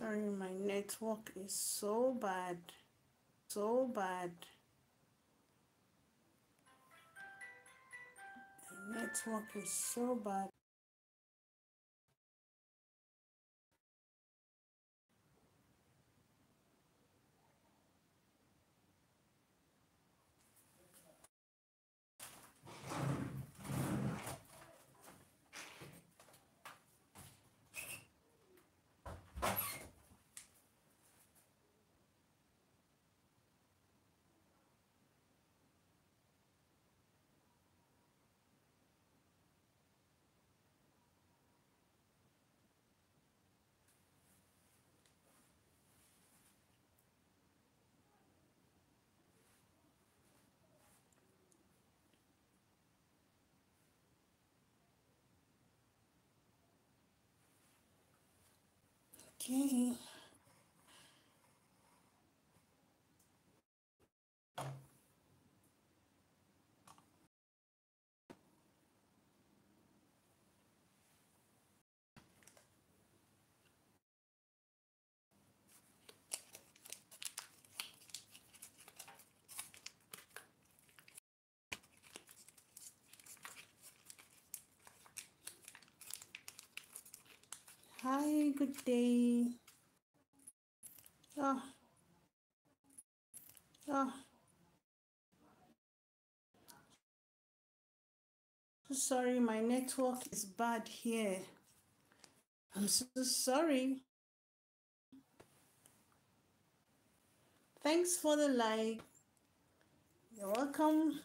Sorry, my network is so bad. So bad. The network is so bad. Okay. Hi, good day. Oh, oh, so sorry, my network is bad here. I'm so sorry. Thanks for the like. You're welcome.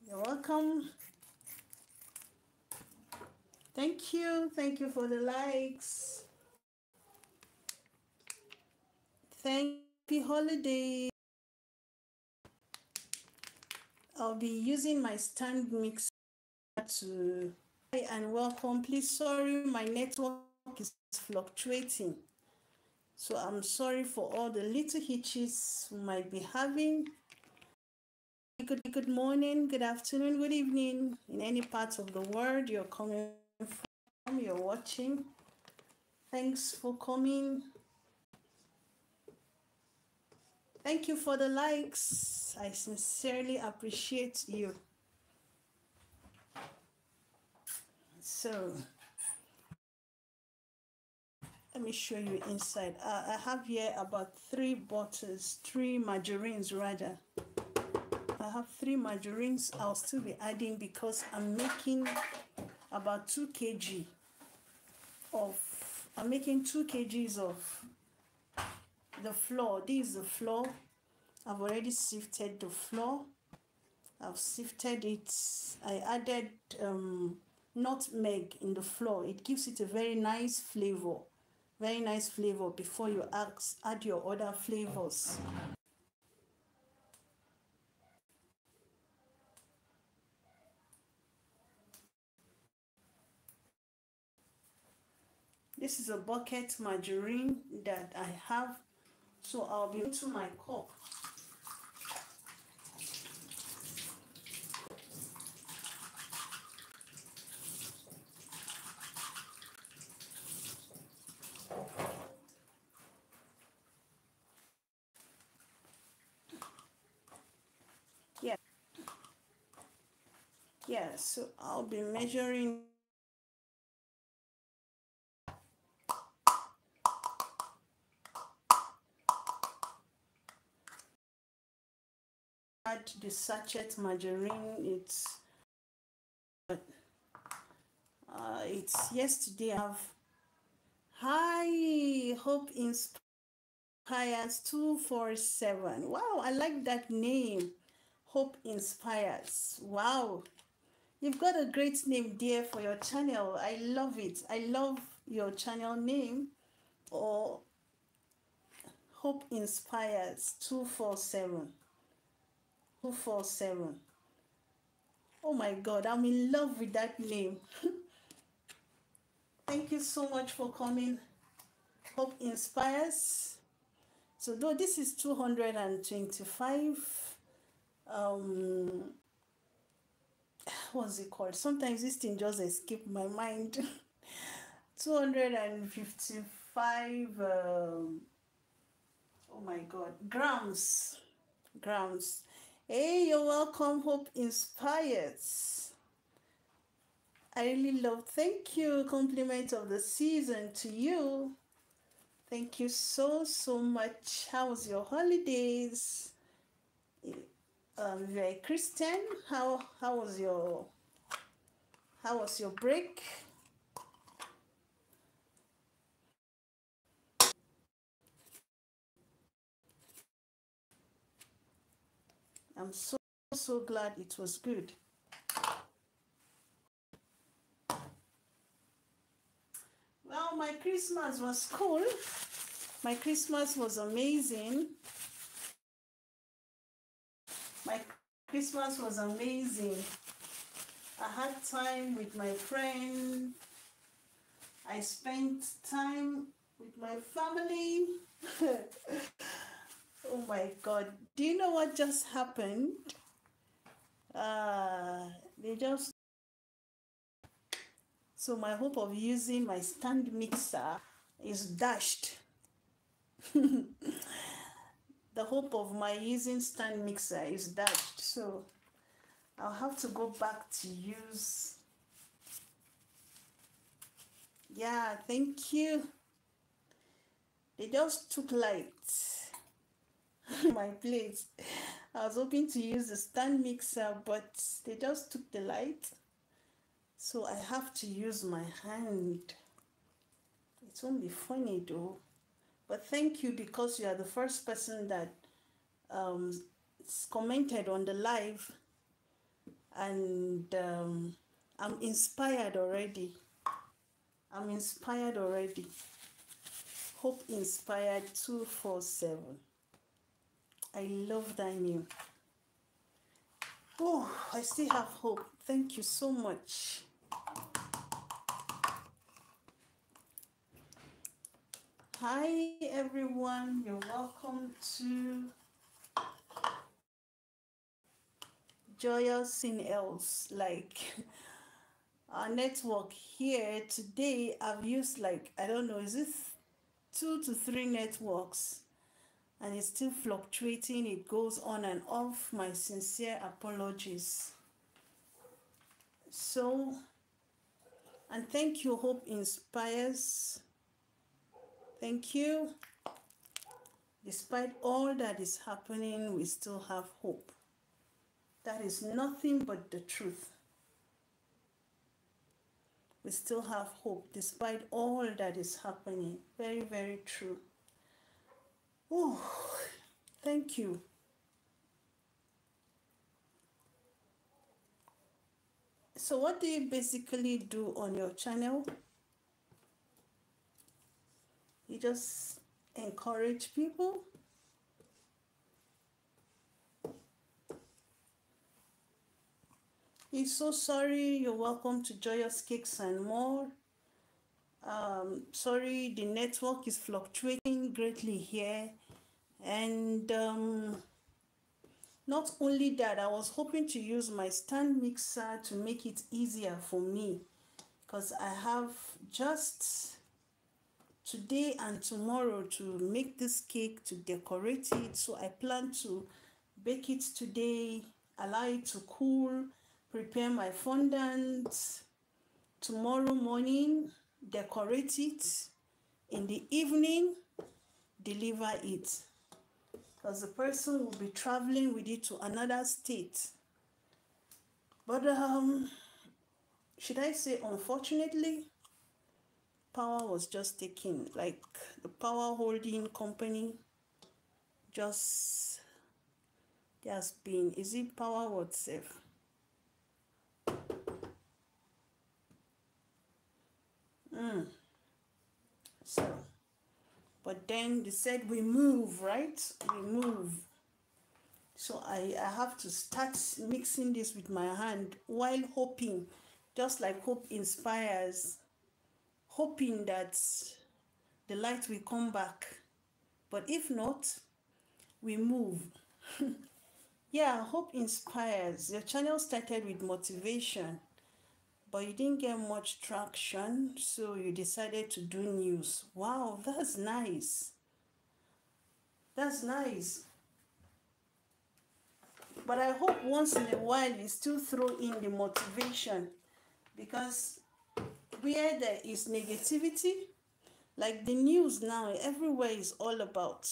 You're welcome. Thank you. Thank you for the likes. Happy holiday. I'll be using my stand mixer to. Hi and welcome. Please, sorry, my network is fluctuating. So I'm sorry for all the little hitches we might be having. Good morning, good afternoon, good evening in any part of the world you're coming from, you're watching. Thanks for coming. Thank you for the likes. I sincerely appreciate you. So let me show you inside. I have here about 3 bottles, 3 margarines rather. I have 3 margarines. I'll still be adding because I'm making about 2 kg of, I'm making 2 kgs of the flour. This is the flour. I've already sifted the flour. I've sifted it. I added nutmeg in the flour. It gives it a very nice flavor. Very nice flavor before you add your other flavors. This is a bucket margarine that I have. So I'll be into my cup. Yeah, so I'll be measuring. Add the sachet margarine. It's yesterday. I have Hi, Hope Inspires 247. Wow, I like that name. Hope Inspires. Wow. You've got a great name there for your channel. I love it. I love your channel name. Or Hope Inspires 247. 247. Oh my God, I'm in love with that name. Thank you so much for coming. Hope Inspires. So though this is 225, what's it called? Sometimes this thing just escapes my mind. 255 oh my god, grams. Hey, you're welcome. Hope inspires. I really love. Thank you. Compliment of the season to you. Thank you so much. How was your holidays? You're a Christian. How was your break? I'm so glad it was good. Well, my Christmas was cool. My Christmas was amazing. My Christmas was amazing. I had time with my friend. I spent time with my family. Oh my God. Do you know what just happened? They just... So my hope of using my stand mixer is dashed. The hope of my using stand mixer is dashed. So I'll have to go back to use... Yeah, thank you. They just took light my plate. I was hoping to use the stand mixer, but they just took the light. So I have to use my hand. It won't be funny though. But thank you, because you are the first person that commented on the live, and I'm inspired already. I'm inspired already. Hope inspired 247. I love that name. Oh, I still have hope. Thank you so much. Hi everyone, you're welcome to Joyous Cakes. Like, our network here today, I've used, like, I don't know, is it 2 to 3 networks, and it's still fluctuating. It goes on and off. My sincere apologies. So, and thank you, Hope Inspires. Thank you. Despite all that is happening, we still have hope. That is nothing but the truth. We still have hope despite all that is happening. Very, very true. Oh, thank you. So what do you basically do on your channel? You just encourage people? I'm so sorry. You're welcome to Joyous Cakes and More. Sorry, the network is fluctuating greatly here. And not only that, I was hoping to use my stand mixer to make it easier for me, because I have just today and tomorrow to make this cake, to decorate it. So I plan to bake it today, allow it to cool, prepare my fondant. Tomorrow morning, decorate it. In the evening, deliver it, because the person will be traveling with it to another state. But should I say, unfortunately, power was just taken. Like, the power holding company just been... Is it power what safe? So, but then they said we move, right? We move. So I have to start mixing this with my hand while hoping, just like Hope Inspires, hoping that the light will come back. But if not, we move. Yeah, Hope Inspires. Your channel started with motivation, but you didn't get much traction, so you decided to do news. Wow, that's nice. That's nice. But I hope once in a while you still throw in the motivation, because where there is negativity, like the news now, everywhere is all about,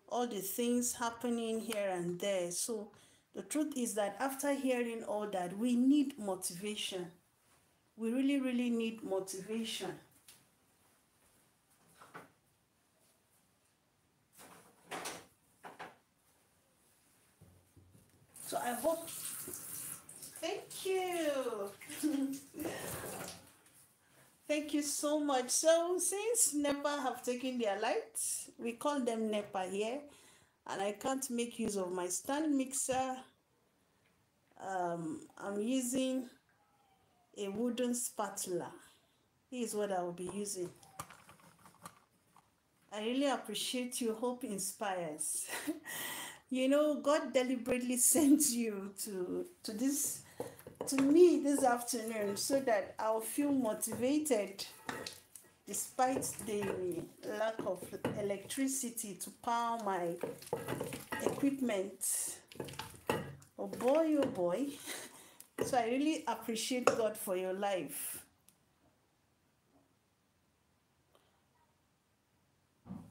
all the things happening here and there. So the truth is that after hearing all that, we need motivation. We really, really need motivation. So I hope, thank you. Thank you so much. So since NEPA have taken their lights, we call them NEPA here, and I can't make use of my stand mixer. I'm using a wooden spatula. This is what I will be using. I really appreciate you. Hope inspires. God deliberately sent you to me this afternoon so that I'll feel motivated despite the lack of electricity to power my equipment. Oh boy. So I really appreciate God for your life.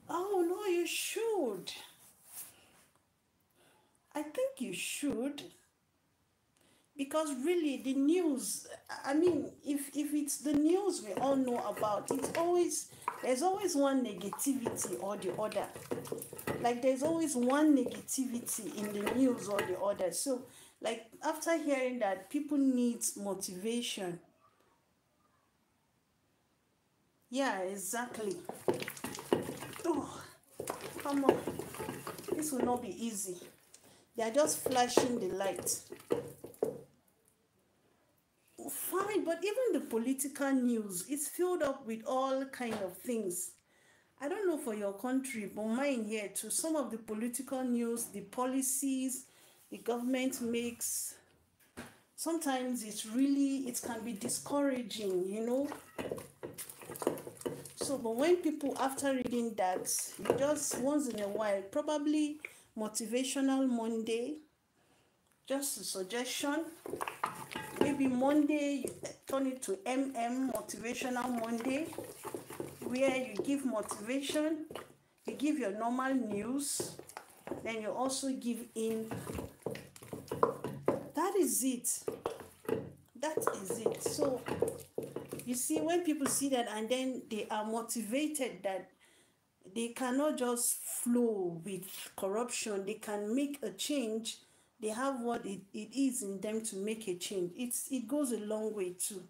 Oh no, you should. I think you should. Because really the news, I mean, if it's the news we all know about, there's always one negativity or the other. Like there's always one negativity in the news or the other. So like after hearing that people need motivation. Yeah, exactly. Oh, come on. This will not be easy. They are just flashing the light. Fine, but even the political news is filled up with all kind of things. I don't know for your country, but mine here too. Some of the political news, the policies the government makes, sometimes it can be discouraging. So, but when people, after reading that, you just once in a while, probably Motivational Monday, just a suggestion. Maybe Monday, you turn it to Motivational Monday, where you give motivation, you give your normal news, then you also give in. That is it. That is it. So, you see, when people see that and then they are motivated that they cannot just flow with corruption, they can make a change, they have what it is in them to make a change. It goes a long way too.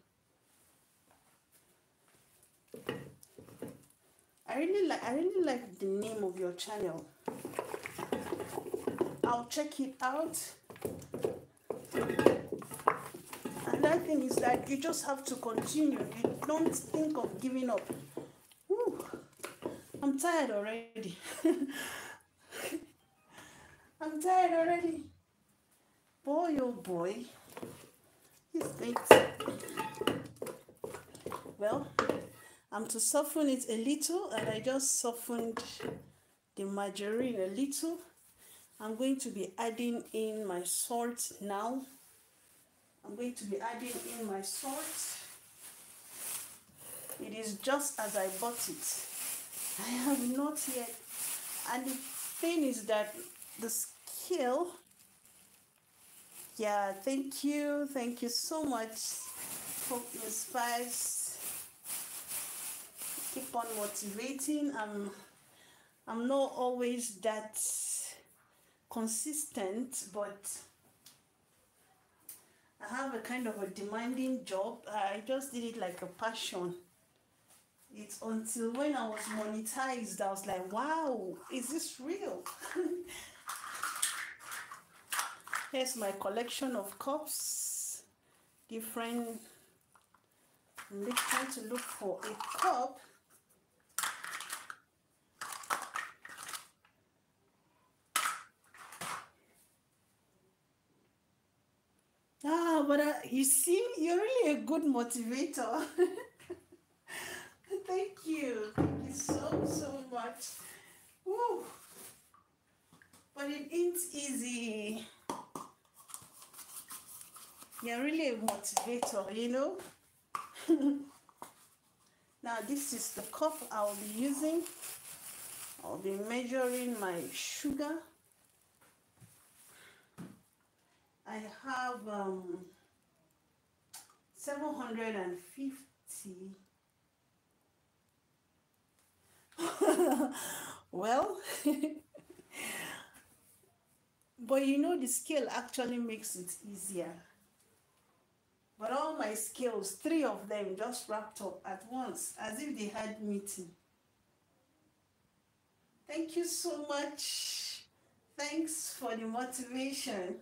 I really like the name of your channel. I'll check it out. Another thing is that you just have to continue. You don't think of giving up. Whew. I'm tired already. I'm tired already. Boy, oh boy. It's great. Well, I'm to soften it a little, and I just softened the margarine a little. I'm going to be adding in my salt now. I'm going to be adding in my salt. It is just as I bought it. I have not yet. And the thing is that the scale. Yeah, thank you. Thank you so much. Hope it inspires. Keep on motivating. I'm not always that consistent, but I have a kind of a demanding job. I just did it like a passion. It's until when I was monetized, I was like, wow, is this real? Here's my collection of cups. Different. I'm trying to look for a cup. Ah, but you see, you're really a good motivator. Thank you. Thank you so much. Woo. But it ain't easy. You're really a motivator, you know. Now this is the cup I'll be using. I'll be measuring my sugar. I have 750. Well, but you know the scale actually makes it easier. But all my scales, 3 of them just wrapped up at once, as if they had meeting. Thank you so much. Thanks for the motivation.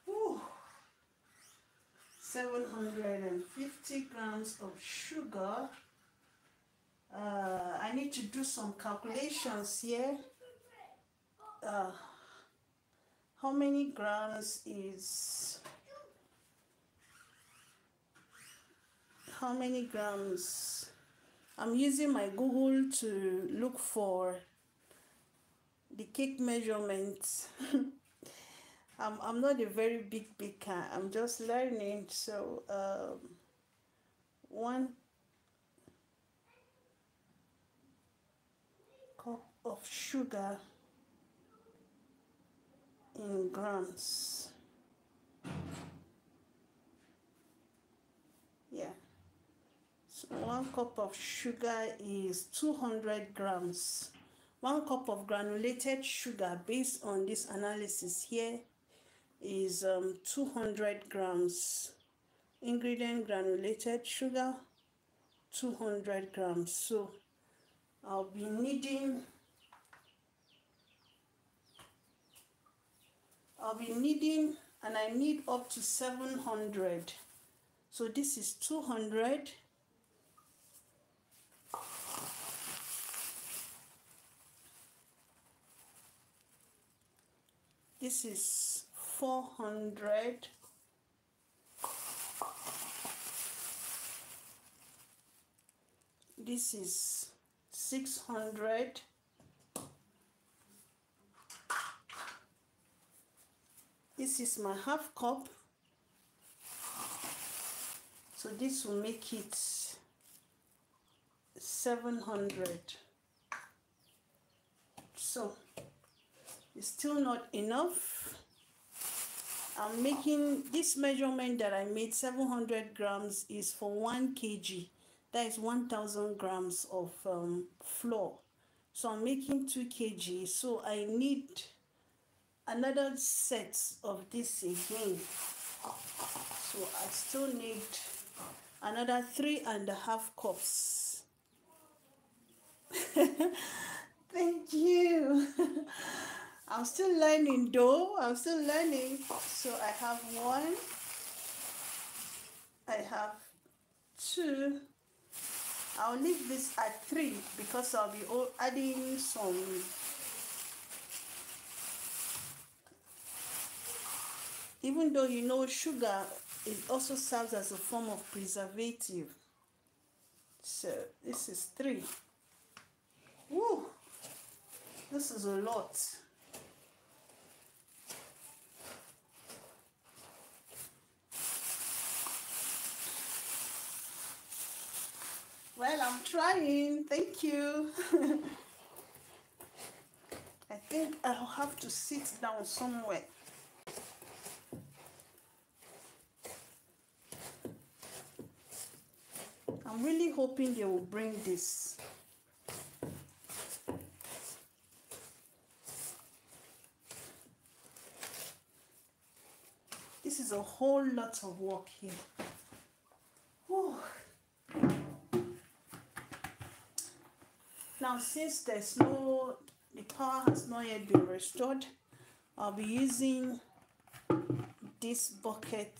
Whew. 750 grams of sugar. I need to do some calculations here. How many grams is... How many grams? I'm using my Google to look for the cake measurements. I'm not a very big baker. I'm just learning. So 1 cup of sugar in grams. Yeah. So 1 cup of sugar is 200 grams. 1 cup of granulated sugar, based on this analysis here, is 200 grams. Ingredient: granulated sugar, 200 grams. So I'll be needing and I need up to 700. So this is 200. This is 400. This is 600. This is my half cup. So this will make it 700. So it's still not enough. I'm making this measurement that I made, 700 grams, is for 1 kg. That is 1,000 grams of flour. So I'm making 2 kg. So I need another set of this again. So I still need another 3.5 cups. Thank you. I'm still learning though. I'm still learning. So I have 1. I have 2. I'll leave this at 3 because I'll be adding some even though you know sugar, it also serves as a form of preservative. So this is 3. Woo! This is a lot. Well, I'm trying. Thank you. I think I'll have to sit down somewhere. I'm really hoping they will bring this. This is a whole lot of work here. Whew. Now, since the power has not yet been restored, I'll be using this bucket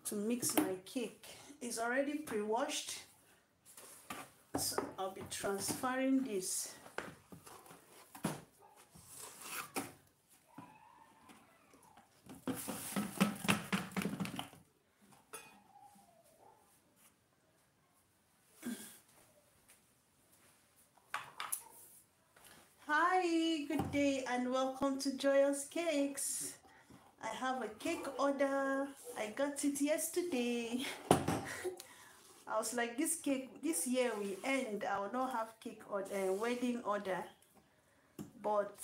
to mix my cake. It's already pre-washed, so I'll be transferring this Hi, good day and welcome to Joyous Cakes. I have a cake order. I got it yesterday. I was like, this cake, this year we end, I will not have cake or wedding order. But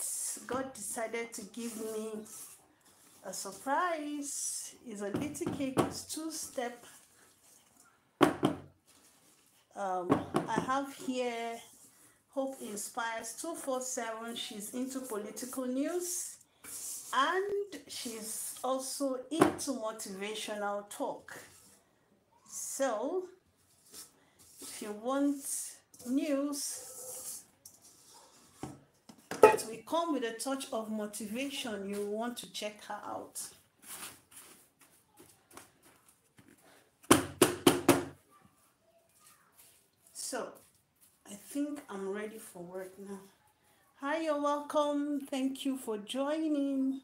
God decided to give me a surprise. It's a little cake, it's two-step. I have here Hope Inspires 247. She's into political news and she's also into motivational talk. So if you want news that will come with a touch of motivation, you want to check her out. So I think I'm ready for work now. Hi, you're welcome. Thank you for joining.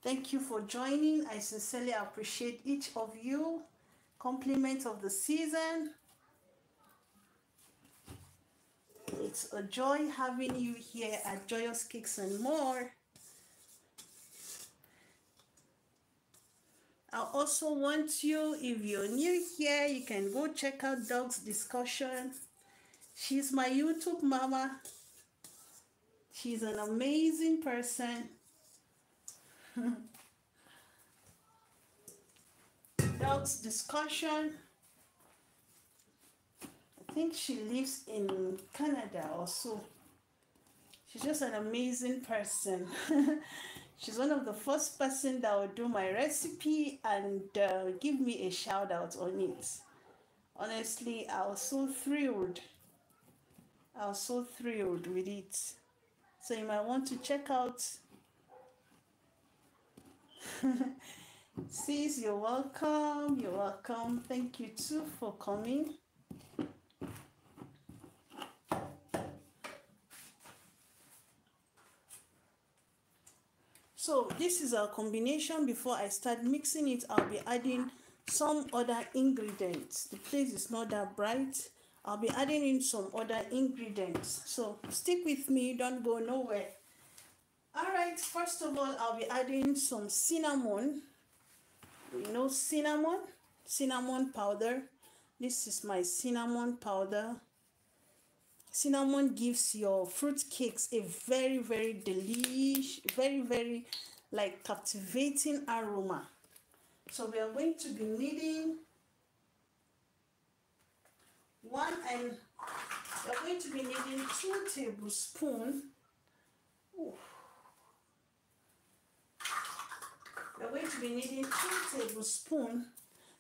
Thank you for joining. I sincerely appreciate each of you. Compliment of the season. It's a joy having you here at Joyous Cakes and More. I also want you, if you're new here, you can go check out Dog's Discussion. She's my YouTube mama. She's an amazing person. Dog's Discussion. I think she lives in Canada or so. She's just an amazing person. She's one of the first person that will do my recipe and give me a shout out on it. Honestly, I was so thrilled. I was so thrilled with it. So you might want to check out. Sis, you're welcome. You're welcome. Thank you too for coming. So this is our combination. Before I start mixing it, I'll be adding some other ingredients. The place is not that bright. I'll be adding in some other ingredients. So stick with me, don't go nowhere. All right, first of all, I'll be adding some cinnamon. You know cinnamon powder. This is my cinnamon powder. Cinnamon gives your fruit cakes a very, very delicious, very, very like captivating aroma. So we are going to be needing we are going to be needing 2 tablespoons. We're going to be needing 2 tablespoons.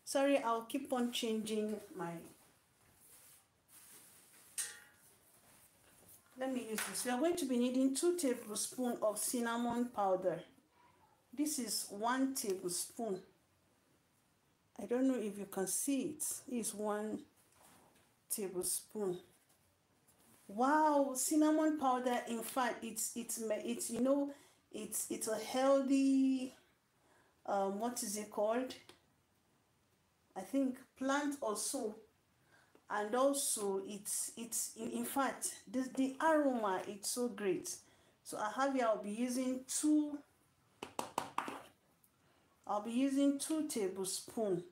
Sorry, I'll keep on changing my. Let me use this. We are going to be needing 2 tablespoons of cinnamon powder. This is 1 tablespoon. I don't know if you can see it. It's 1 tablespoon. Wow, cinnamon powder. In fact, it's you know, it's a healthy. What is it called? I think plant also. And also it's in fact the aroma, it's so great. So I have here, I'll be using 2 tablespoons.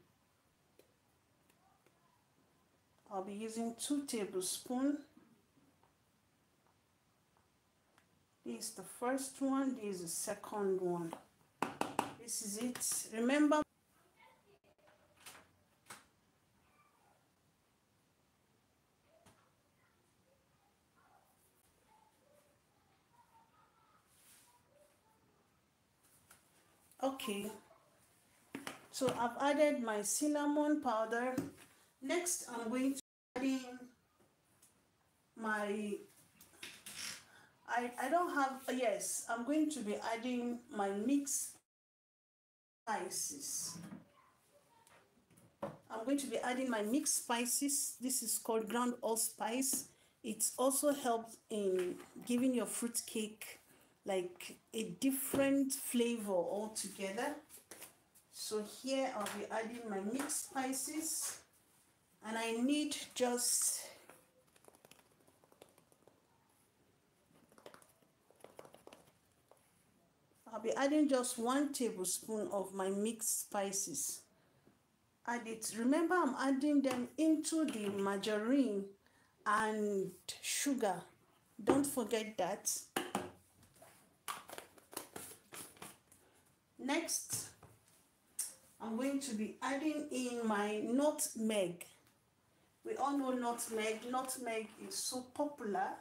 I'll be using 2 tablespoons. This is the first one, this is the second one. This is it. Remember, okay, so I've added my cinnamon powder. Next, I'm going to add in my, I don't have, yes, I'm going to be adding my mixed spices. I'm going to be adding my mixed spices. This is called ground allspice. It also helps in giving your fruit cake like a different flavor altogether. So here I'll be adding my mixed spices, and I need just I'll be adding just 1 tablespoon of my mixed spices. Add it. Remember, I'm adding them into the margarine and sugar. Don't forget that. Next, I'm going to be adding in my nutmeg. We all know nutmeg. Nutmeg is so popular.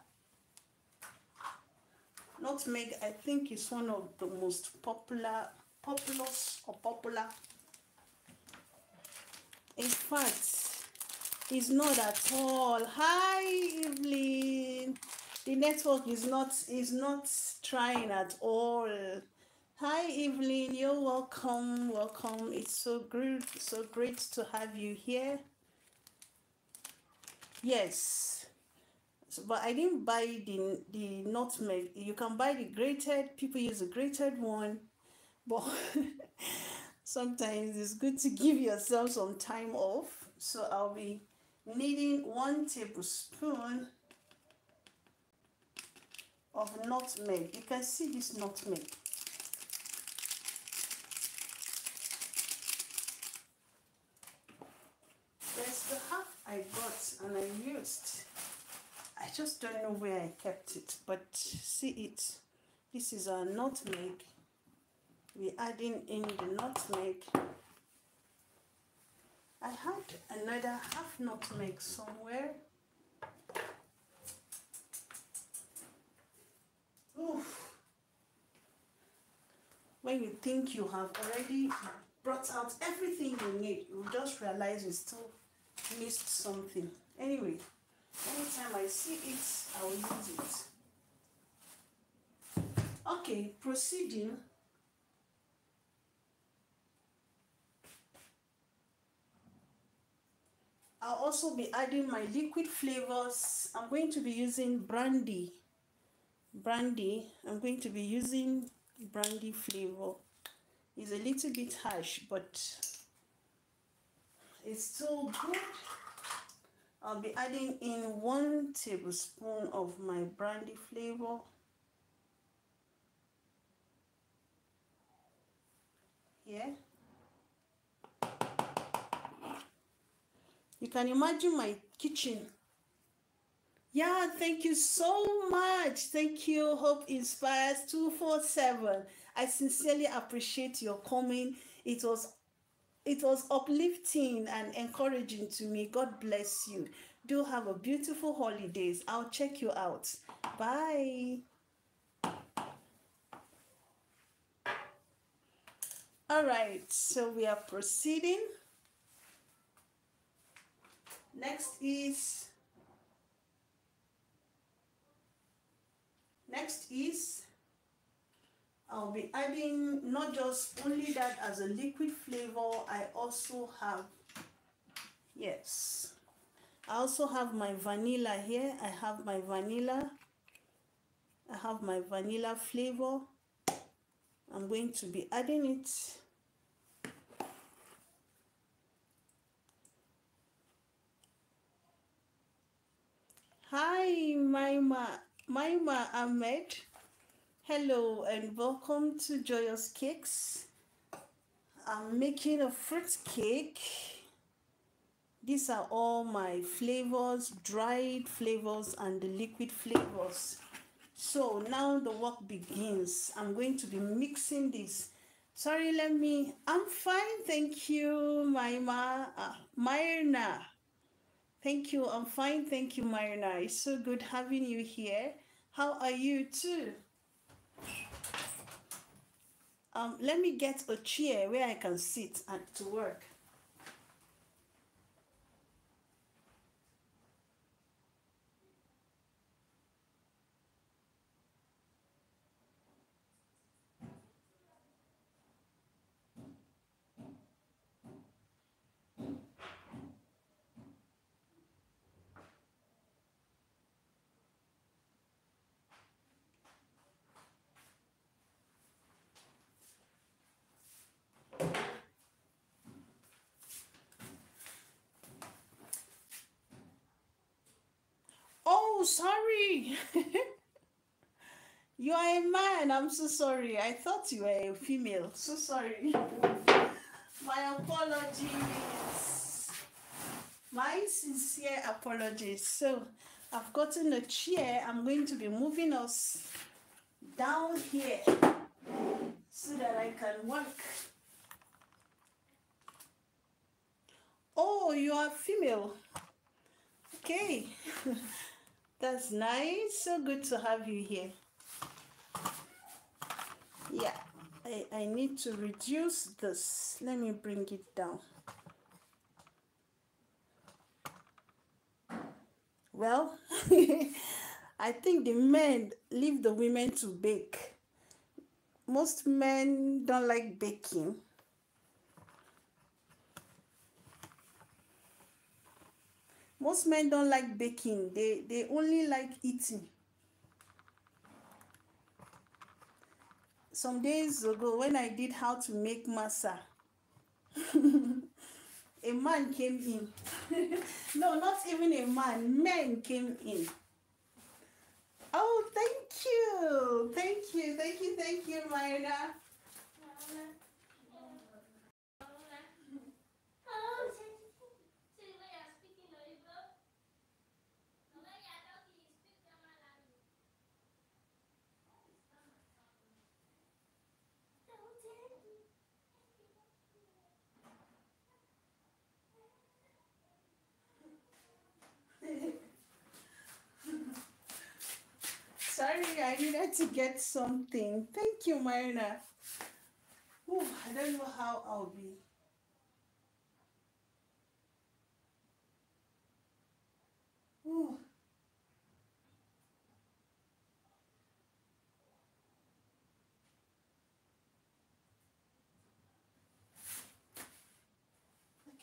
Nutmeg, I think, is one of the most popular. In fact, it's not at all. Hi, Evelyn. The network is not trying at all. Hi, Evelyn. You're welcome. Welcome. It's so great to have you here. Yes. So, but I didn't buy the nutmeg. You can buy the grated. People use the grated one, but sometimes it's good to give yourself some time off. So I'll be needing 1 tablespoon of nutmeg. You can see this nutmeg. There's the half I got and I used. I just don't know where I kept it, but see it. This is our nutmeg. We're adding in the nutmeg. I had another half nutmeg somewhere. Oof. When you think you have already brought out everything you need, you just realize you still missed something. Anyway, anytime I see it, I will use it. Okay, proceeding. I'll also be adding my liquid flavors. I'm going to be using brandy. I'm going to be using brandy flavor. It's a little bit harsh, but it's still good. I'll be adding in 1 tablespoon of my brandy flavor. Here. You can imagine my kitchen. Yeah, thank you so much. Thank you, Hope Inspires 247. I sincerely appreciate your coming. It was uplifting and encouraging to me. God bless you. Do have a beautiful holidays. I'll check you out. Bye. All right, so we are proceeding. Next is I'll be adding not just only that as a liquid flavor, I also have, yes, I also have my vanilla here. I have my vanilla flavor. I'm going to be adding it. Hi, Maima Ahmed. Hello and welcome to Joyous Cakes. I'm making a fruit cake. These are all my flavors, dried flavors and the liquid flavors. So now the work begins. I'm going to be mixing this. Sorry, I'm fine, thank you, Myrna. Thank you, I'm fine, thank you, Myrna. It's so good having you here. How are you too? Let me get a chair where I can sit and to work. Oh, sorry. You are a man. I'm so sorry. I thought you were a female. So sorry. My apologies. My sincere apologies. So, I've gotten a chair. I'm going to be moving us down here so that I can work. Oh, you are female. Okay. That's nice. So good to have you here. Yeah, I need to reduce this. Let me bring it down. Well, I think the men leave the women to bake. Most men don't like baking. Most men don't like baking. They only like eating. Some days ago, when I did how to make masa, a man came in. No, not even a man. Men came in. Oh, thank you. Thank you. Thank you. Thank you, Mayra. Sorry, I needed to get something. Thank you, Marina. Ooh, I don't know how I'll be. Ooh.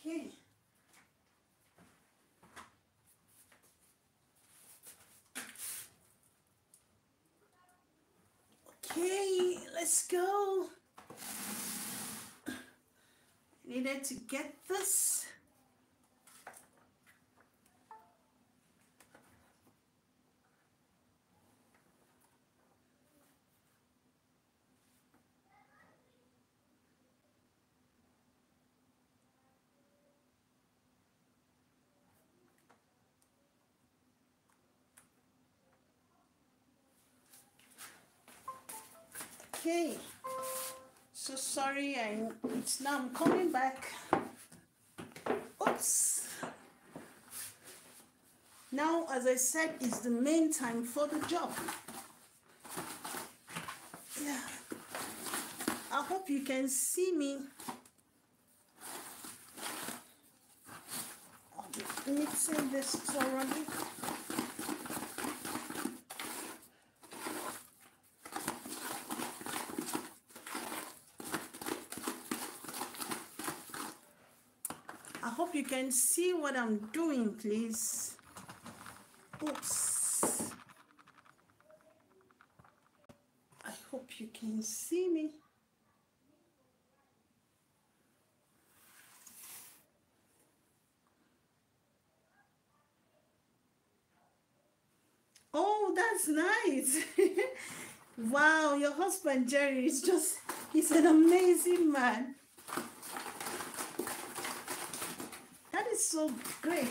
Okay. Okay, let's go. Needed to get this. Okay. So sorry, it's now I'm coming back. Oops. Now, as I said, is the main time for the job. Yeah. I hope you can see me. Let me mixing this thoroughly. I hope you can see what I'm doing, please. Oops. I hope you can see me. Oh, that's nice. Wow, your husband Jerry is he's an amazing man. That is so great.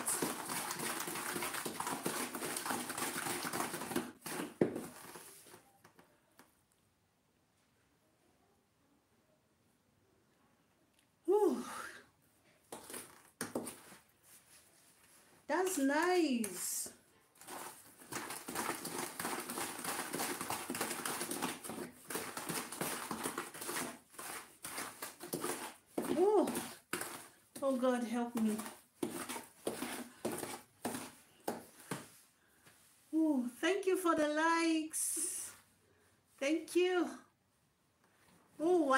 Whew. That's nice. Oh, oh God, help me. Oh, thank you for the likes. Thank you. Oh,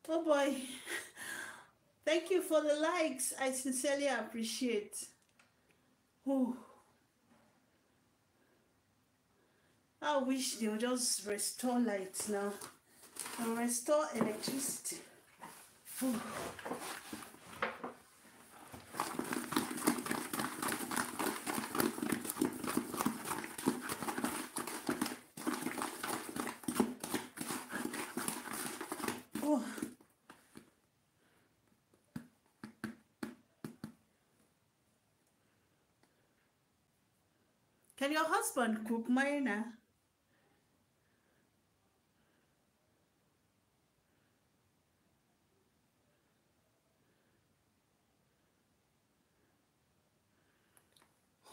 oh boy. Thank you for the likes. I sincerely appreciate. Oh. I wish they would just restore lights now and restore electricity. Oh. Can your husband cook, Marina?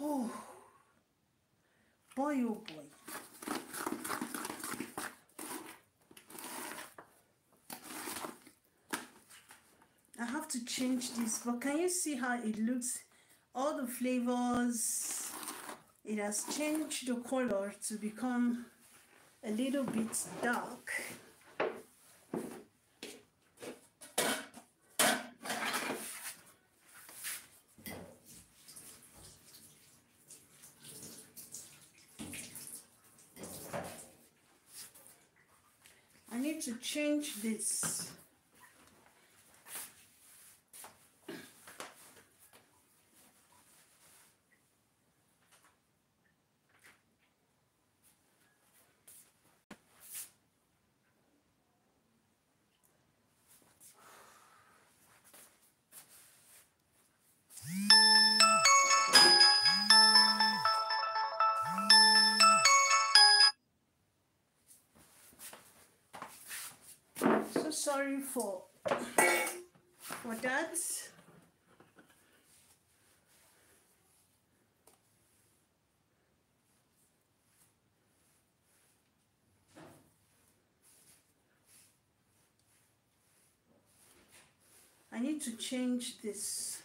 Oh, boy, oh boy. I have to change this, but can you see how it looks? All the flavors, it has changed the color to become a little bit dark. I need to change this. So sorry for that. I need to change this.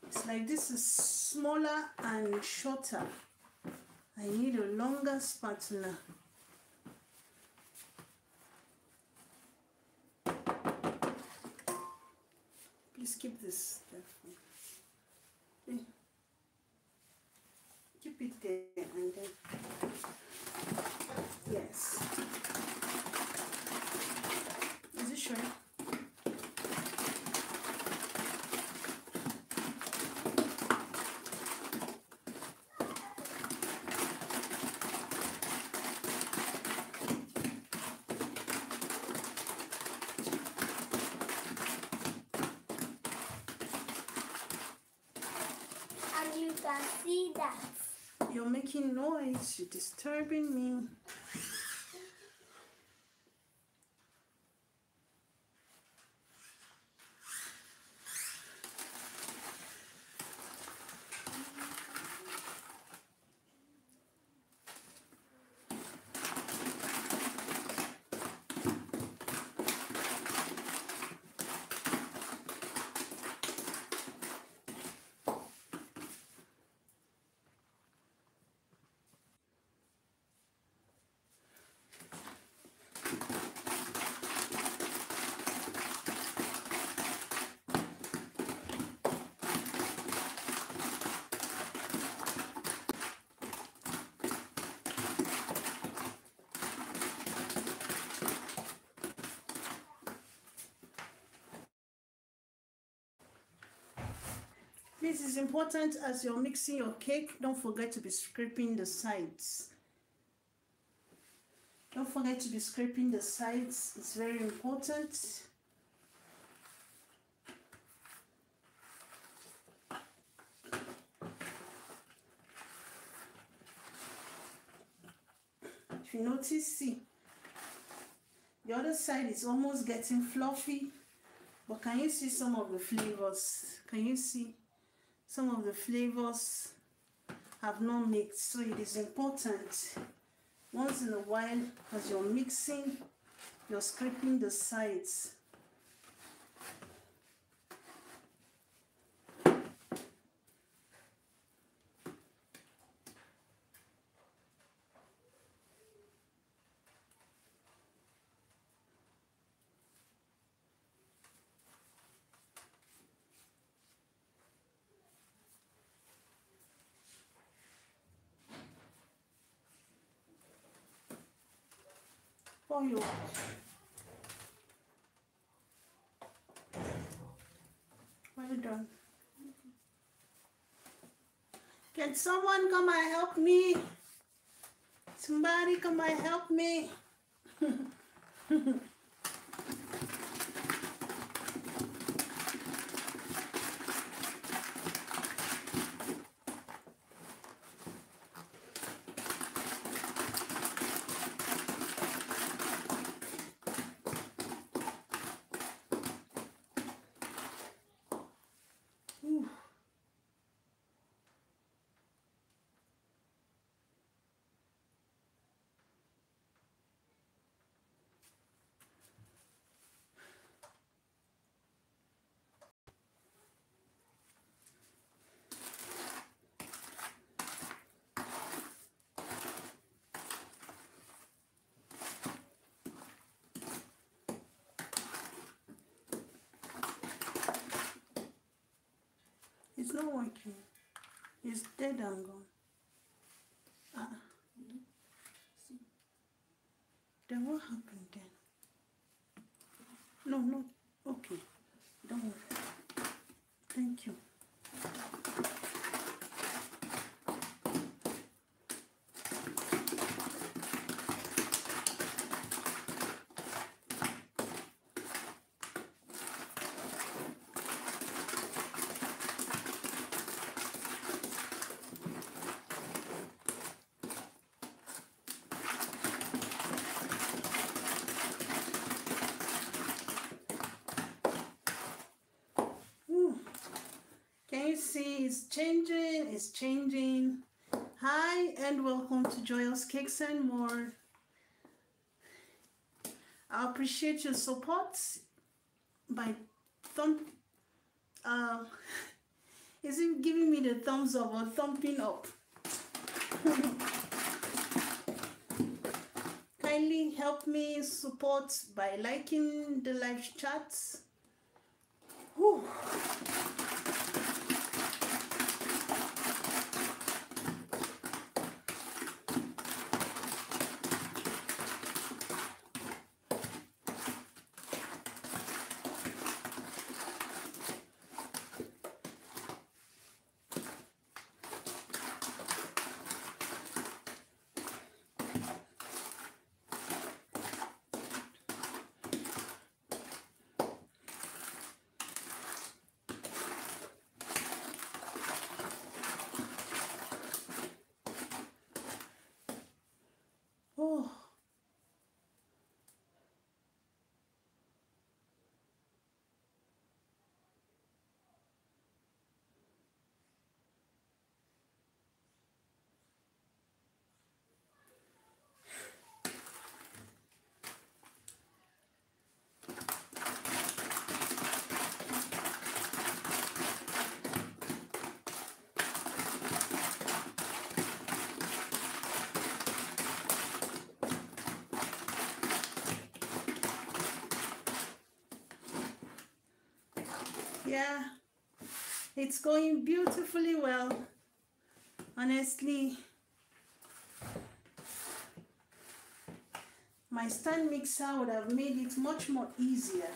It's like this is smaller and shorter. I need a longer spatula. Please keep this there. Keep it there and then, yes. Is it sure? You can see that. You're making noise, you're disturbing me. This is important as you're mixing your cake. Don't forget to be scraping the sides. Don't forget to be scraping the sides. It's very important. If you notice, see, the other side is almost getting fluffy. But can you see some of the flavors? Can you see? Some of the flavors have not mixed, so it is important once in a while as you're mixing, you're scraping the sides. oil. Well done. Can someone come and help me? Somebody come and help me. Ooh. It's not working. It's dead and gone. Then what happened then? No, no. Okay. Don't worry. Thank you. Can you see it's changing? It's changing. Hi and welcome to Joyous Cakes and More. I appreciate your support by is it giving me the thumbs up or thumping up? Kindly help me support by liking the live chats. Whew. Oh. Yeah, it's going beautifully well. Honestly, my stand mixer would have made it much more easier,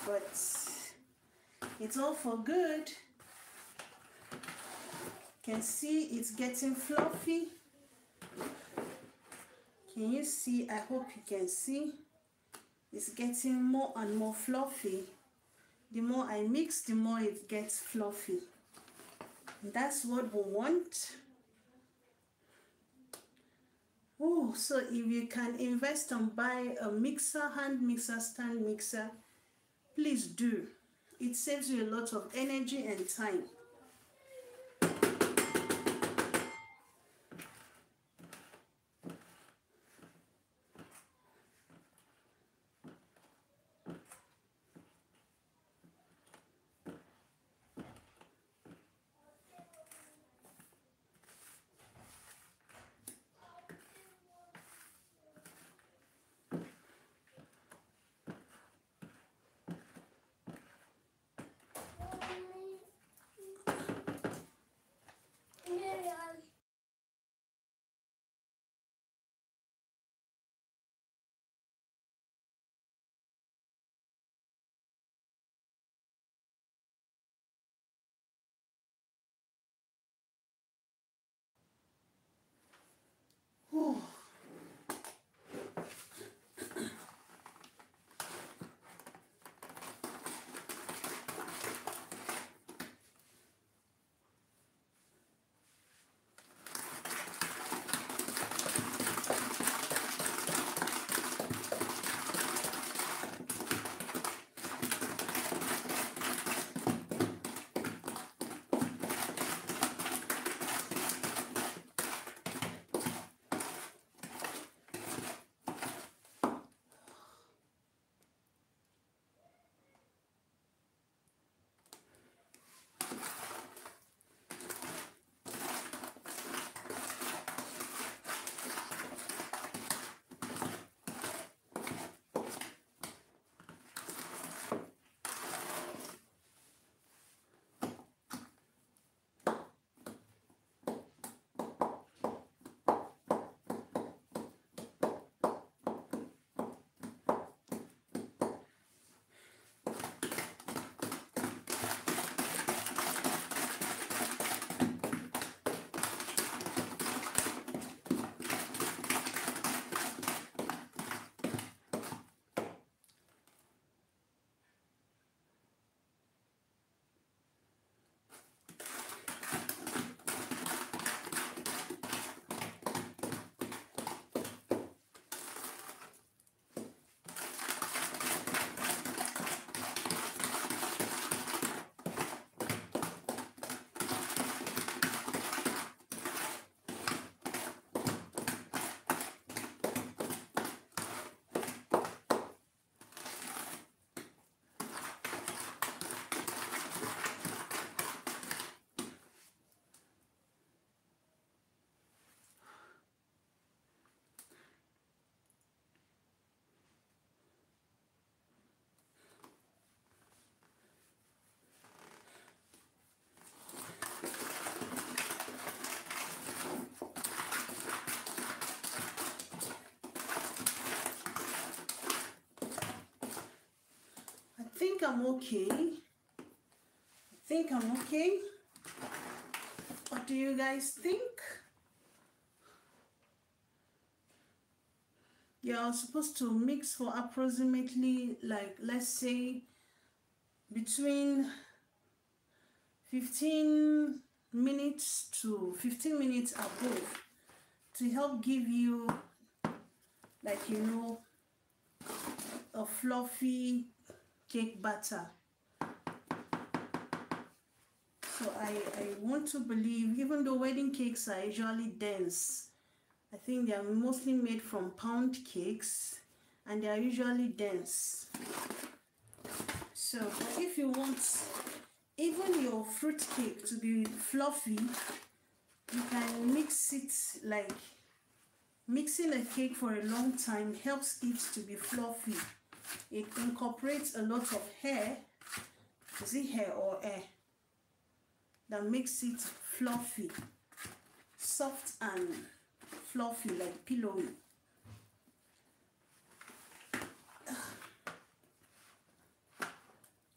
but it's all for good. You can see it's getting fluffy. Can you see? I hope you can see. It's getting more and more fluffy. The more I mix, the more it gets fluffy. And that's what we want. Oh, so if you can invest and buy a mixer, hand mixer, stand mixer, please do. It saves you a lot of energy and time. I'm okay. I think I'm okay. What do you guys think? You're supposed to mix for approximately, like, let's say between 15 minutes to 15 minutes above, to help give you, like, you know, a fluffy cake batter. So I want to believe, even though wedding cakes are usually dense, I think they are mostly made from pound cakes and they are usually dense. So if you want even your fruit cake to be fluffy, you can mix it. Like, mixing a cake for a long time helps it to be fluffy. It incorporates a lot of hair. Is it hair or air? That makes it fluffy, soft and fluffy, like pillowy.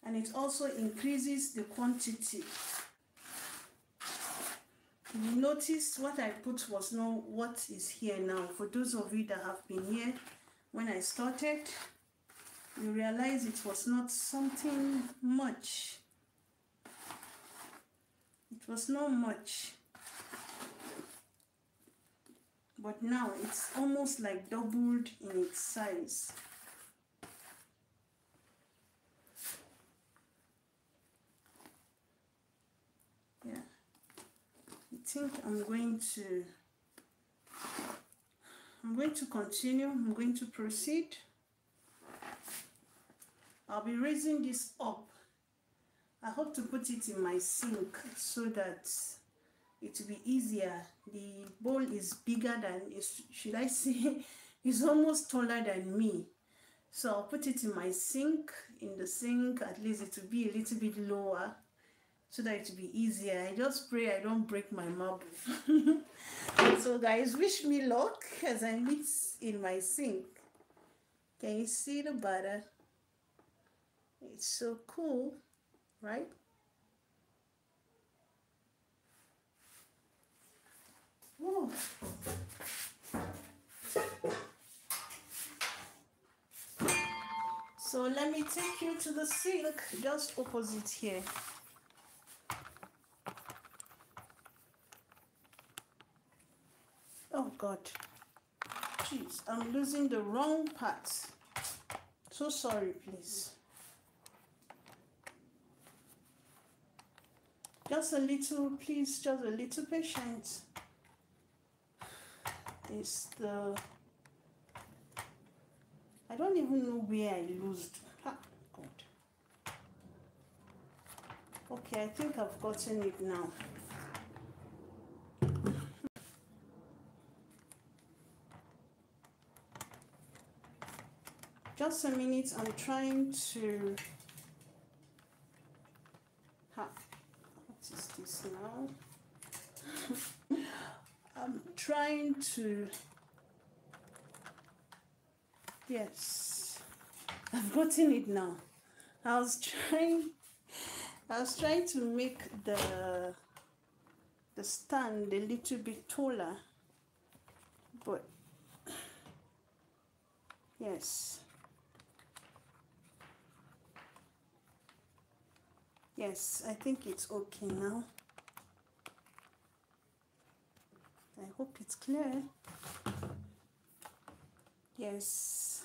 And it also increases the quantity. You notice what I put was not what is here now. For those of you that have been here when I started, you realize it was not something much. It was not much. But now it's almost like doubled in its size. Yeah. I think I'm going to continue. I'm going to proceed. I'll be raising this up. I hope to put it in my sink so that it will be easier. The bowl is bigger than, should I say, it's almost taller than me. So I'll put it in my sink. In the sink, at least it will be a little bit lower so that it will be easier. I just pray I don't break my marble. So guys, wish me luck as I mix in my sink. Can you see the butter? It's so cool, right? Whoa. So let me take you to the sink just opposite here. Oh God, jeez, I'm losing the wrong part. So sorry, please. Just a little, please, just a little patience. It's the, I don't even know where I lost. Ah, God. Okay, I think I've gotten it now. Just a minute, I'm trying to, what is this now? I'm trying to, yes, I've gotten it now. I was trying to make the stand a little bit taller, but yes. Yes, I think it's okay now. I hope it's clear. Yes,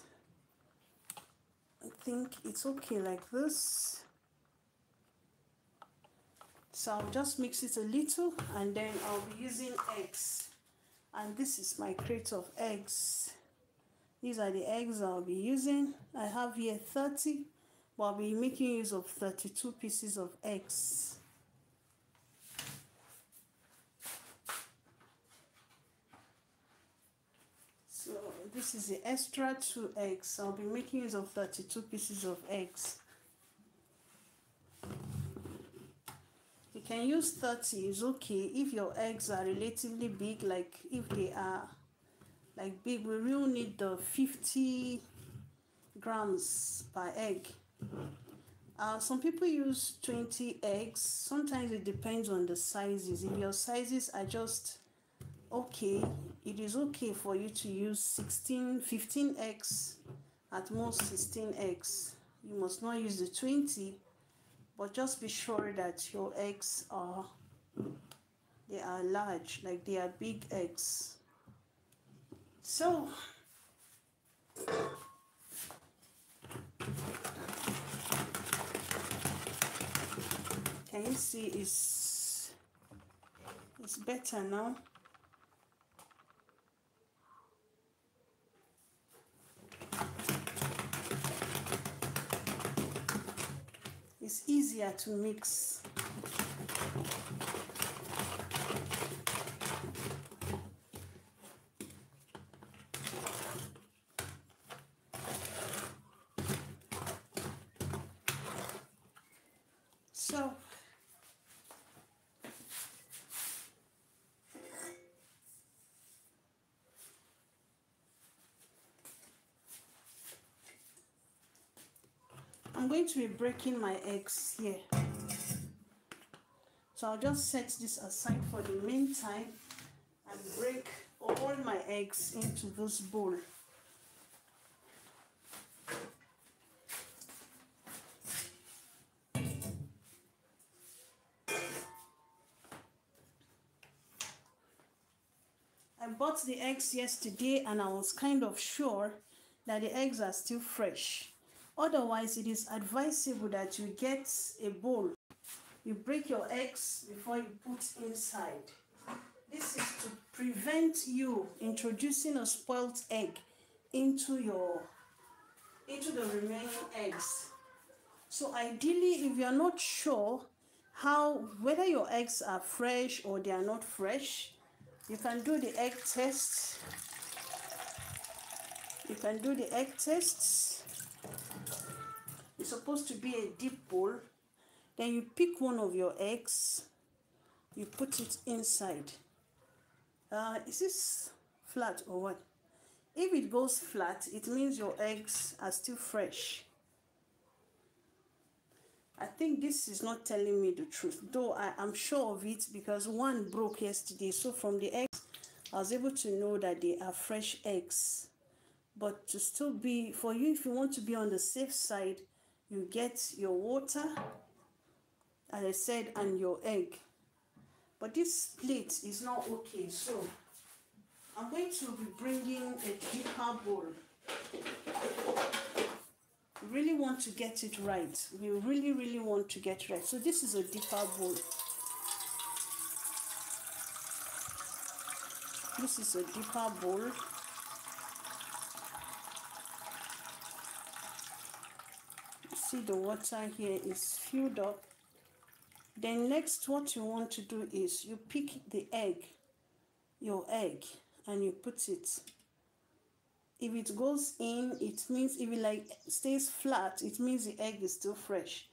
I think it's okay like this. So I'll just mix it a little and then I'll be using eggs. And this is my crate of eggs. These are the eggs I'll be using. I have here 30. But I'll be making use of 32 pieces of eggs. So this is the extra 2 eggs. I'll be making use of 32 pieces of eggs. You can use 30, it's okay if your eggs are relatively big. Like if they are like big, we will need the 50 grams per egg. Some people use 20 eggs. Sometimes it depends on the sizes. If your sizes are just okay, it is okay for you to use 16, 15 eggs, at most 16 eggs. You must not use the 20, but just be sure that your eggs are, they are large, like they are big eggs. So can you see it's better now? It's easier to mix. So I'm going to be breaking my eggs here. So I'll just set this aside for the meantime and break all my eggs into this bowl. I bought the eggs yesterday and I was kind of sure that the eggs are still fresh. Otherwise, it is advisable that you get a bowl. You break your eggs before you put inside. This is to prevent you introducing a spoiled egg into the remaining eggs. So ideally, if you're not sure whether your eggs are fresh or they are not fresh, you can do the egg test. You can do the egg tests. It's supposed to be a deep bowl. Then you pick one of your eggs, you put it inside. Is this flat or what? If it goes flat, it means your eggs are still fresh. I think this is not telling me the truth, though I am sure of it because one broke yesterday. So from the eggs, I was able to know that they are fresh eggs. But to still be, for you, if you want to be on the safe side, you get your water, as I said, and your egg. But this plate is not okay, so I'm going to be bringing a deeper bowl. We really want to get it right. We really want to get right. So this is a deeper bowl. This is a deeper bowl. See, the water here is filled up. Then next, what you want to do is you pick the egg, your egg, and you put it. If it goes in, it means, if it like stays flat, it means the egg is still fresh.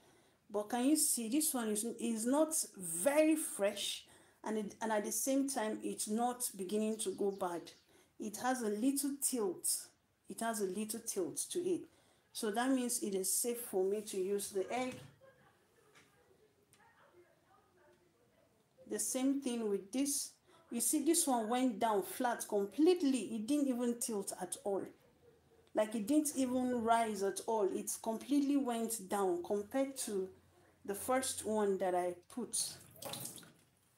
But can you see this one is not very fresh, and at the same time it's not beginning to go bad. It has a little tilt. It has a little tilt to it. So that means it is safe for me to use the egg. The same thing with this. You see, this one went down flat completely. It didn't even tilt at all. Like it didn't even rise at all. It completely went down compared to the first one that I put.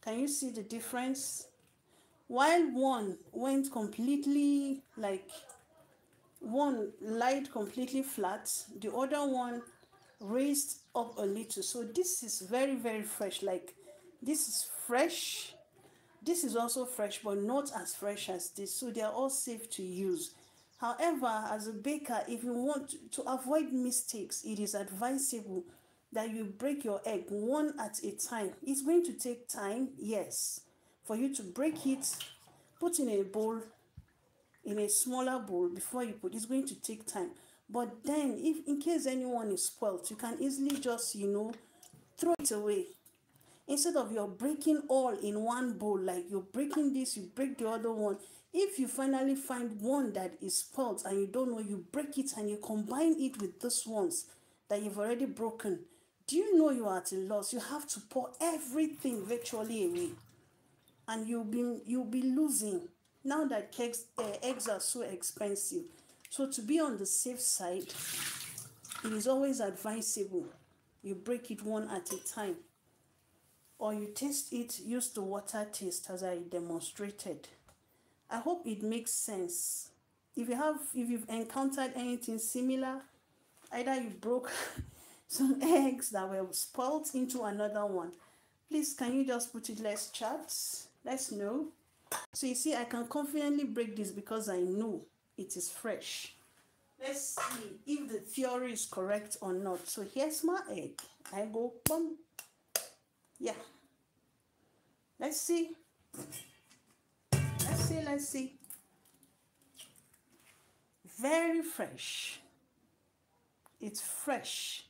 Can you see the difference? While one went completely, like one lied completely flat, the other one raised up a little. So this is very fresh. Like this is fresh. This is also fresh, but not as fresh as this. So they are all safe to use. However, as a baker, if you want to avoid mistakes, it is advisable that you break your egg one at a time. It's going to take time, yes, for you to break it, put in a bowl, in a smaller bowl before you put. It's going to take time. But then, if in case anyone is spoiled, you can easily just, throw it away. Instead of you're breaking all in one bowl, like you're breaking this, you break the other one. If you finally find one that is spoiled and you don't know, you break it and you combine it with those ones that you've already broken. Do you know you are at a loss? You have to pour everything virtually away, and you'll be losing now that eggs are so expensive. So to be on the safe side, it is always advisable you break it one at a time, or you taste it, use the water taste as I demonstrated. I hope it makes sense. If you've encountered anything similar, either you broke some eggs that were spoiled into another one, please can you just put it, let's chat, let's know. So you see, I can confidently break this because I know it is fresh. Let's see if the theory is correct or not. So here's my egg. I go boom. Yeah. Let's see. Let's see. Very fresh. It's fresh.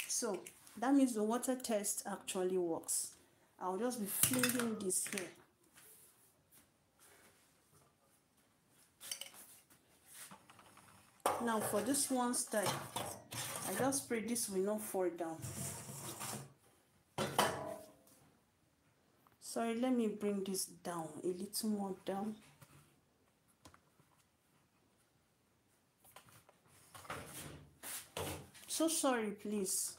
So that means the water test actually works. I'll just be flinging this here. Now for this one style, I just pray this will not fall down. Sorry, let me bring this down, a little more down. So sorry, please.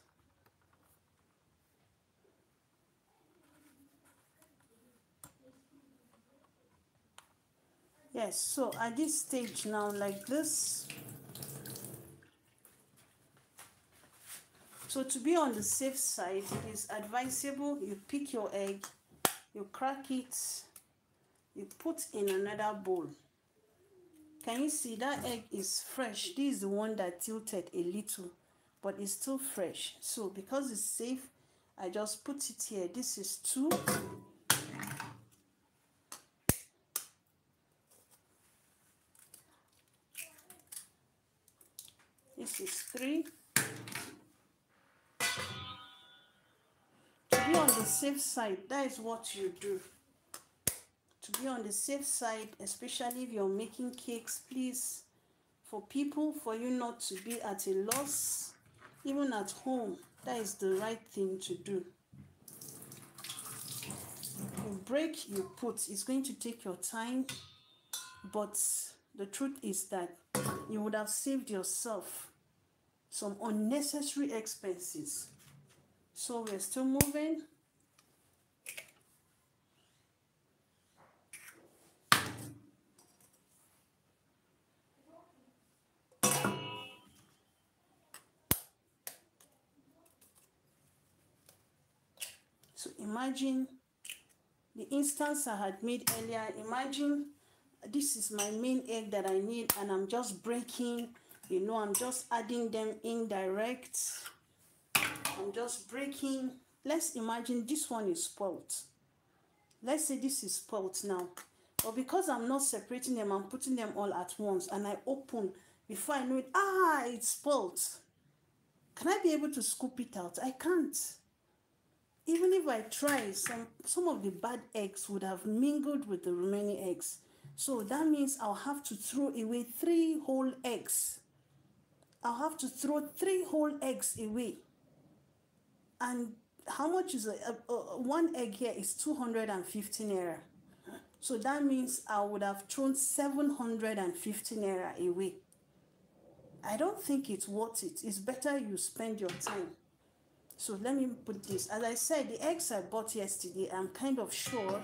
Yes, so at this stage now, like this. So to be on the safe side, it is advisable you pick your egg, you crack it, you put in another bowl. Can you see that egg is fresh? This is the one that tilted a little, but it's still fresh. So because it's safe, I just put it here. This is 2. This is 3. To be on the safe side, that is what you do. To be on the safe side, especially if you're making cakes, please, for you not to be at a loss, even at home, that is the right thing to do. You break, you put. It's going to take your time, but the truth is that you would have saved yourself some unnecessary expenses. So we're still moving. So imagine the instance I had made earlier. Imagine this is my main egg that I need, and I'm just breaking, you know, I'm just adding them indirect. I'm just breaking. Let's imagine this one is spoiled. Let's say this is spoiled now. But because I'm not separating them, I'm putting them all at once, and I open, before I know it, it's spoiled. Can I be able to scoop it out? I can't. Even if I try, some of the bad eggs would have mingled with the remaining eggs. So that means I'll have to throw away 3 whole eggs. I'll have to throw 3 whole eggs away. And how much is one egg here is 250 naira. So that means I would have thrown 750 naira away. I don't think it's worth it. It's better you spend your time. So let me put this. As I said, the eggs I bought yesterday, I'm kind of sure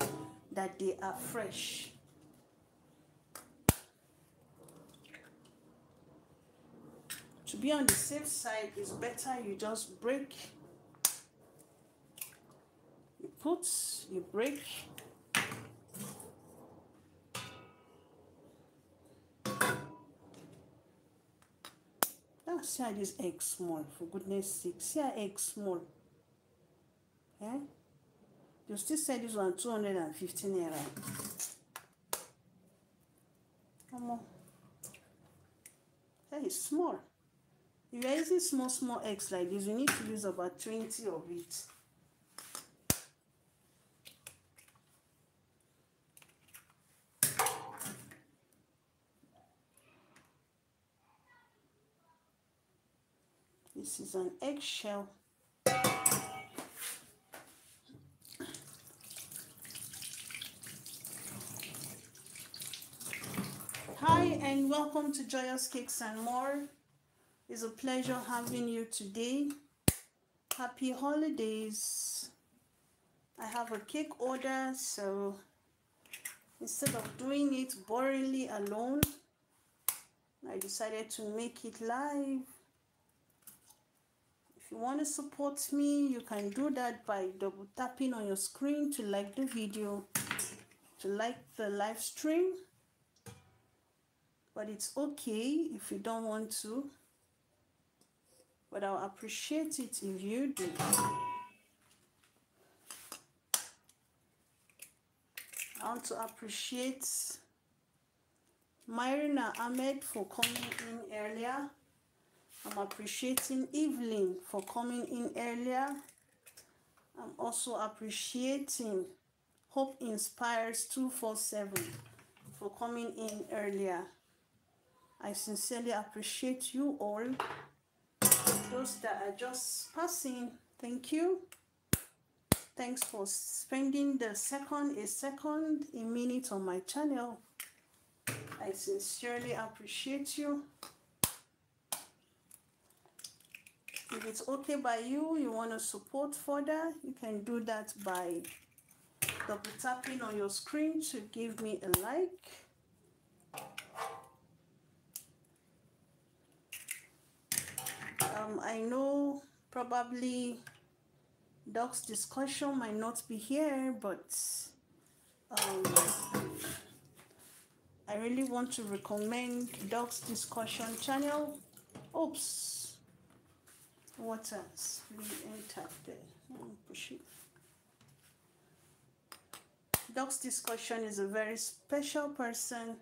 that they are fresh. To be on the safe side, it's better you just break. You put, you break. See how this egg small, for goodness sake. See how egg small. Okay? You still say this one 250 naira. Come on. That is small. If you're using small eggs like this, you need to use about 20 of it. This is an eggshell. And welcome to Joyous Cakes and More. It's a pleasure having you today. Happy holidays. I have a cake order, so instead of doing it boringly alone, I decided to make it live. If you want to support me, you can do that by double tapping on your screen to like the video, to like the live stream. But it's okay if you don't want to. But I'll appreciate it if you do. I want to appreciate Myrina Ahmed for coming in earlier. I'm appreciating Evelyn for coming in earlier. I'm also appreciating Hope Inspires 247 for coming in earlier. I sincerely appreciate you all. Those that are just passing, thank you. Thanks for spending a minute on my channel. I sincerely appreciate you. If it's okay by you, you want to support further, you can do that by double tapping on your screen to give me a like. I know probably Docs discussion might not be here, but I really want to recommend Docs discussion channel. Oops, what else? Please enter there. Push it. Docs discussion is a very special person.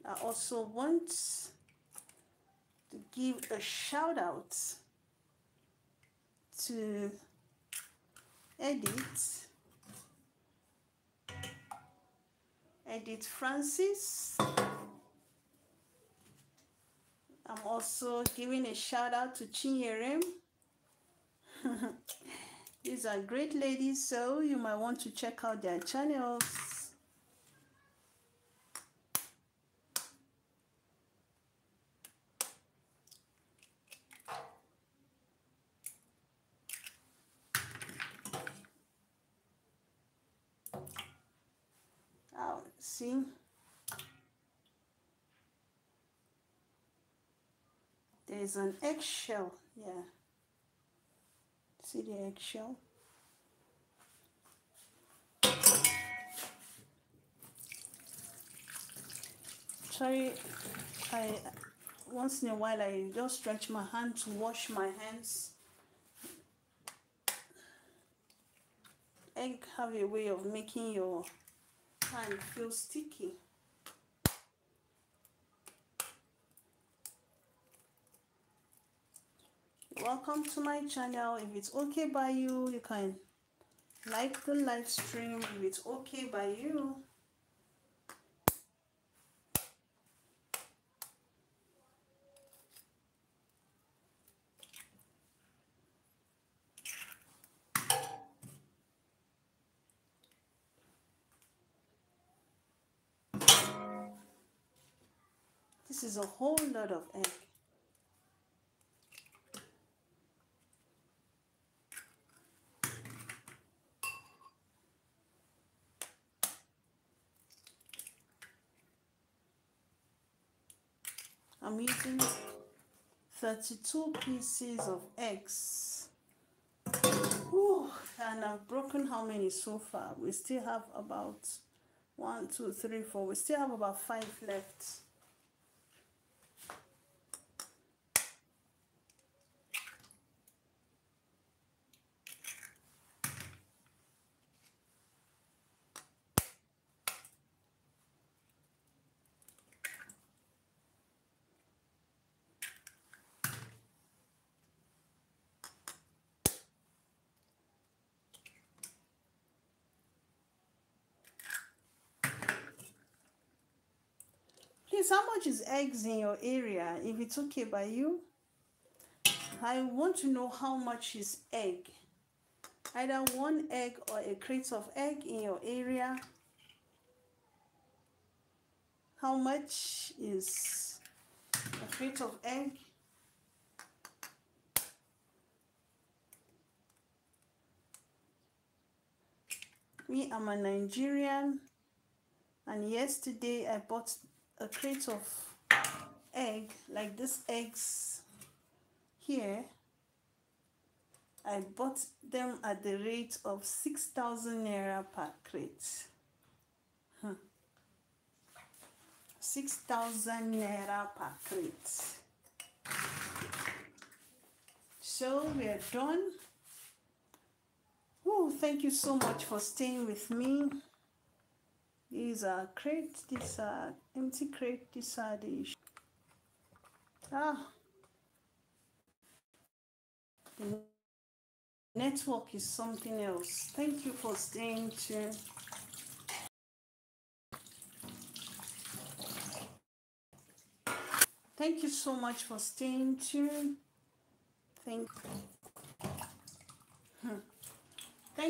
I also want to give a shout out to Edith Francis. I'm also giving a shout out to Chinyerem. These are great ladies, so you might want to check out their channels. Oh, see? There's an eggshell, yeah. See the eggshell? Sorry, once in a while I just stretch my hand to wash my hands. Egg have a way of making your hand feel sticky. Welcome to my channel. If it's okay by you, you can like the live stream. If it's okay by you, this is a whole lot of egg. I'm using 32 pieces of eggs. Whew, and I've broken how many so far? We still have about 1, 2, 3, 4. We still have about 5 left. Please, how much is eggs in your area? If it's okay by you, I want to know how much is egg. Either 1 egg or a crate of egg in your area. How much is a crate of egg? Me, I'm a Nigerian, and yesterday I bought a crate of egg, like these eggs here. I bought them at the rate of 6,000 naira per crate. 6,000 naira per crate. So we are done. Oh, thank you so much for staying with me. These are crates, these are empty crates, these are the the network is something else. Thank you for staying tuned. Thank you so much for staying tuned. Thank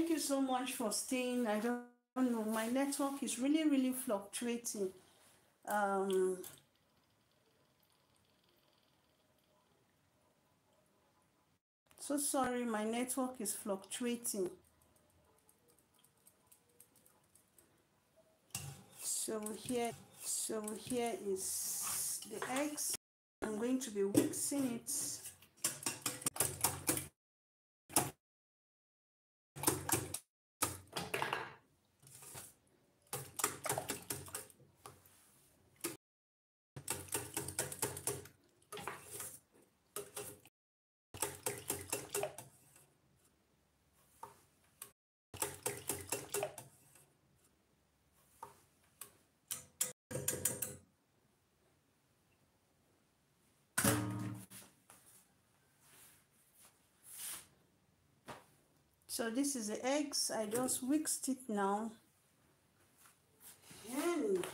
you so much for staying. I don't know, my network is really fluctuating. So sorry, my network is fluctuating. So here is the eggs. I'm going to be mixing it. So this is the eggs. I just whisked it now. And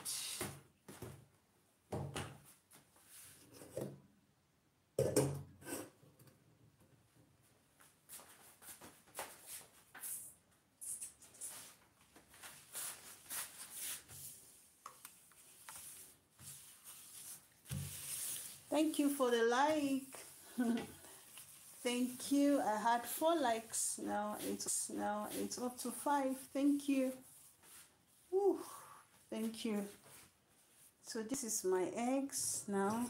thank you for the like. Thank you. I had 4 likes. Now it's up to 5. Thank you. Woo. Thank you. So this is my eggs now.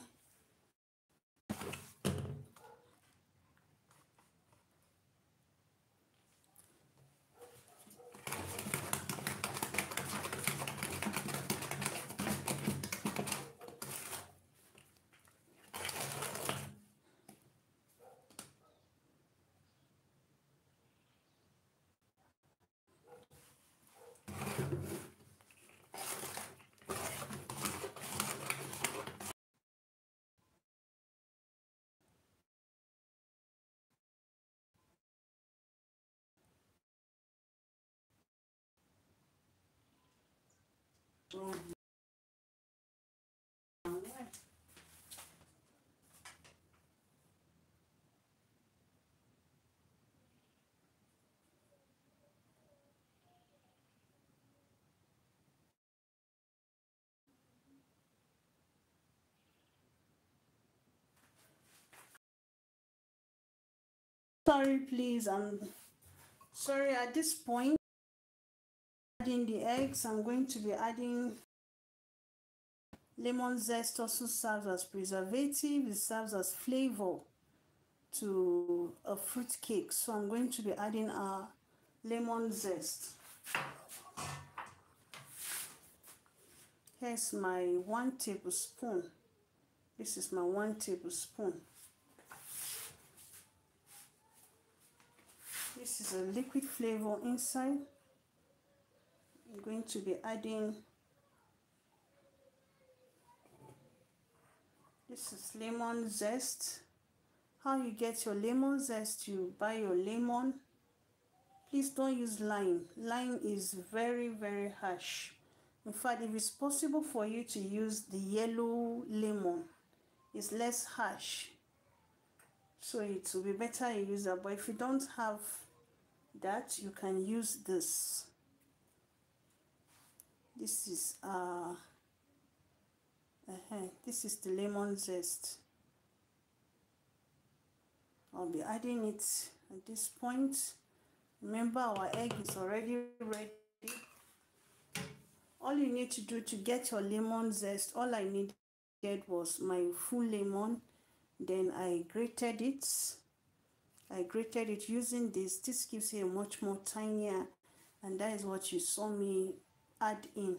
Sorry, please. I'm sorry. At this point, adding the eggs, I'm going to be adding lemon zest. Also serves as preservative. It serves as flavor to a fruit cake. So I'm going to be adding our lemon zest. Here's my 1 tablespoon. This is my 1 tablespoon. This is a liquid flavor inside. I'm going to be adding, this is lemon zest. How you get your lemon zest, you buy your lemon. Please don't use lime. Lime is very harsh. In fact, if it's possible for you to use the yellow lemon, it's less harsh. So it will be better you use that. But if you don't have that, you can use this. This is This is the lemon zest. I'll be adding it at this point. Remember, our egg is already ready. All you need to do to get your lemon zest, all I needed was my full lemon. Then I grated it. Using this. This gives you a much more tinier, and that is what you saw me add in.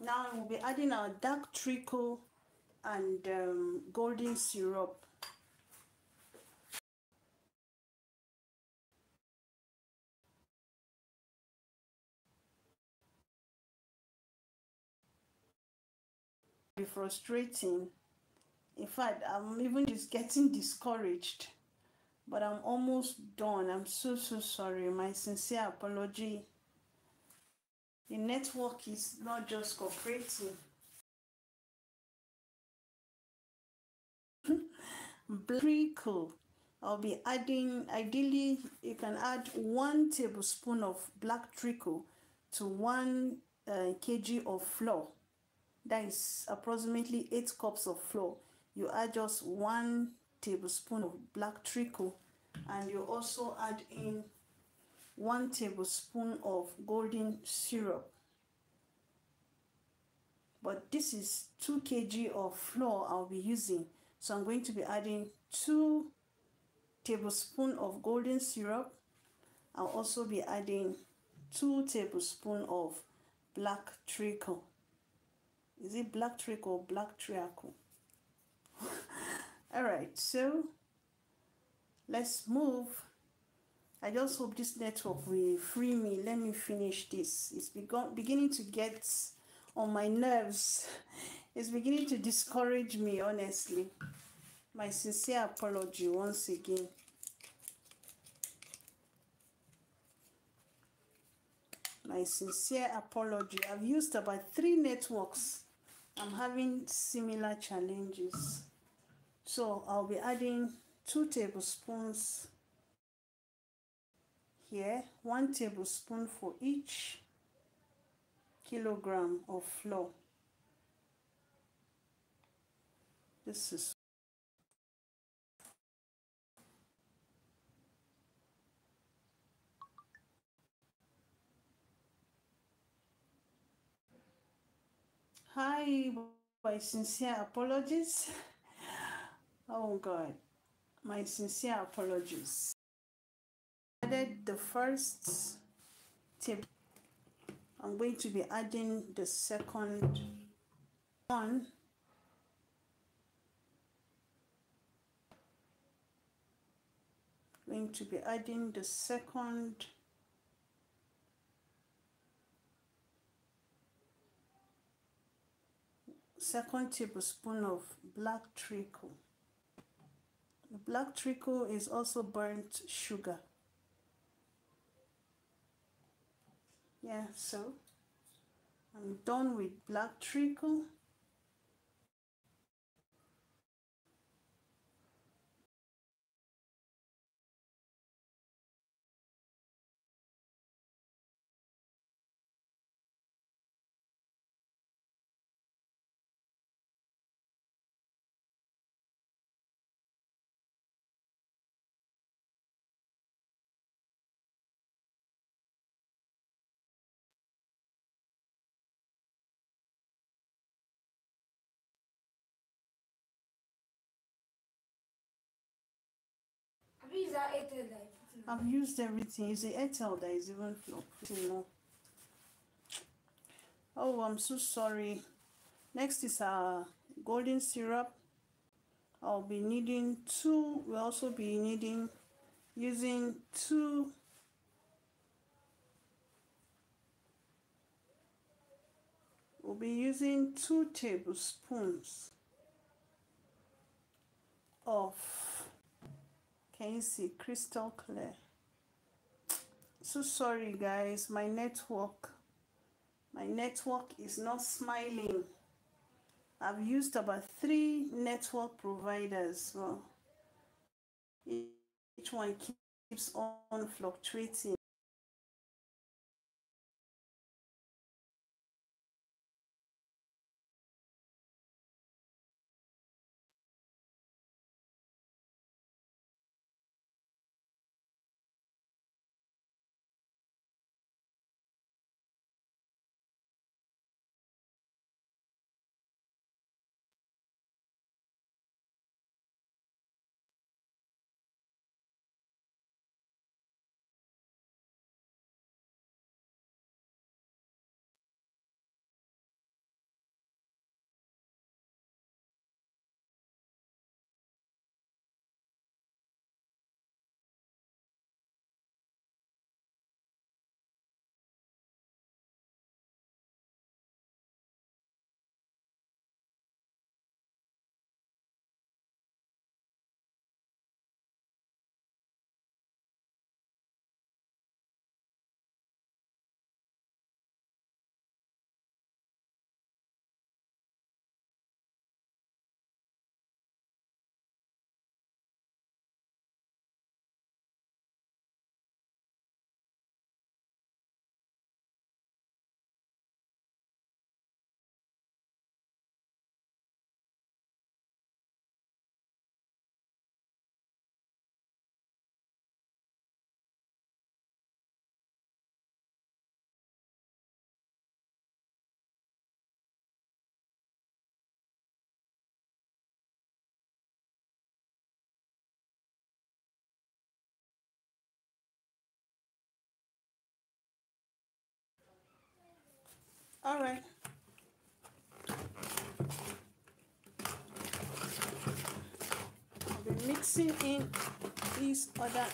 Now we'll be adding our dark treacle and golden syrup. Be frustrating. In fact, I'm even just getting discouraged, but I'm almost done. I'm so sorry. My sincere apology. The network is not just cooperating. Treacle. I'll be adding, ideally you can add 1 tablespoon of black treacle to 1 kg of flour. That is approximately 8 cups of flour. You add just 1 tablespoon of black treacle, and you also add in 1 tablespoon of golden syrup. But this is 2 kg of flour I'll be using, so I'm going to be adding 2 tablespoons of golden syrup. I'll also be adding 2 tablespoons of black treacle. Is it black treacle or black treacle? All right, so let's move. I just hope this network will free me. Let me finish this. It's beginning to get on my nerves. It's beginning to discourage me, honestly. My sincere apology once again. My sincere apology. I've used about 3 networks. I'm having similar challenges. So I'll be adding 2 tablespoons here, 1 tablespoon for each kilogram of flour. This is hi, my sincere apologies. Oh God, my sincere apologies. Added the first tip. I'm going to be adding the second one. Going to be adding the second tablespoon of black treacle. The black treacle is also burnt sugar. Yeah, so I'm done with black treacle. I've used everything. It's the Airtel that is even flow. Oh, I'm so sorry. Next is our golden syrup. I'll be needing 2. We'll also be using 2 we'll be using 2 tablespoons of, can you see, crystal clear. So sorry guys, my network is not smiling. I've used about 3 network providers. Well, each one keeps on fluctuating. All right. I'll be mixing in these other.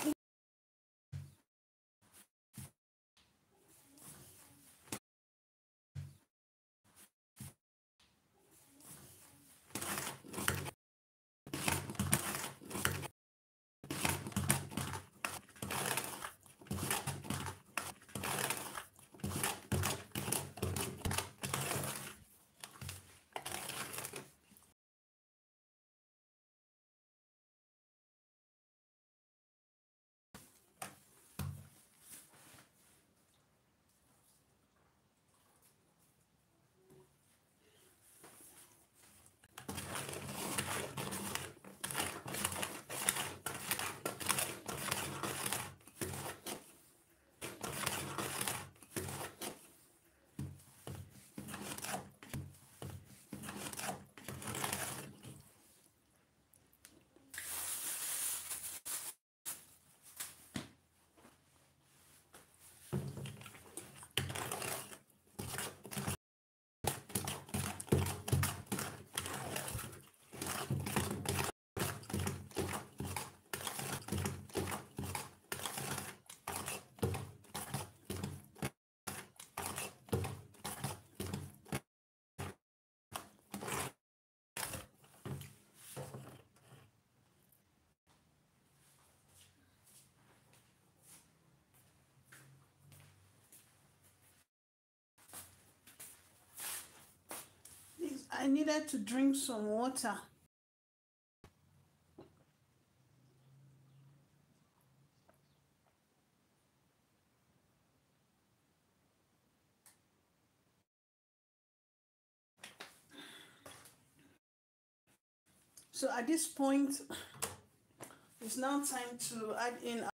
I needed to drink some water. So at this point, it's now time to add in,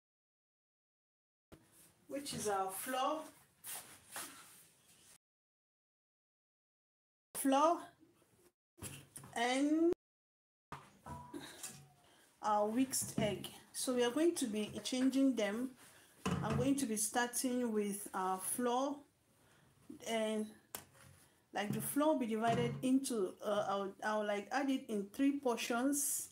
which is our flour, and our whisked egg. So we are going to be changing them. I'm going to be starting with our flour, and like the flour will be divided into I'll like add it in 3 portions.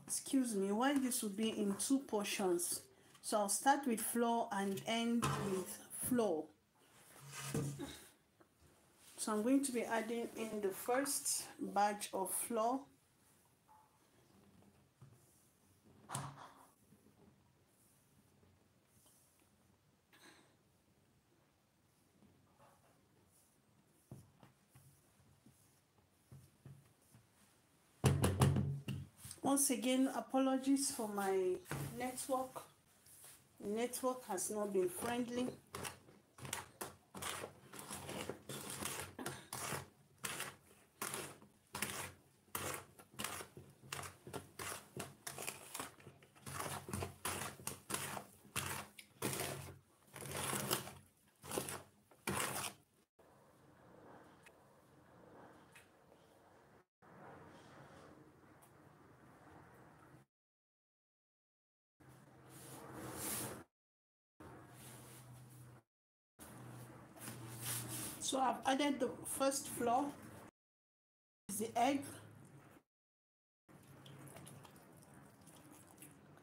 Excuse me, why this will be in 2 portions. So I'll start with flour and end with flour. So I'm going to be adding in the first batch of flour. Once again, apologies for my network. The network has not been friendly. So I've added the first flour, the egg.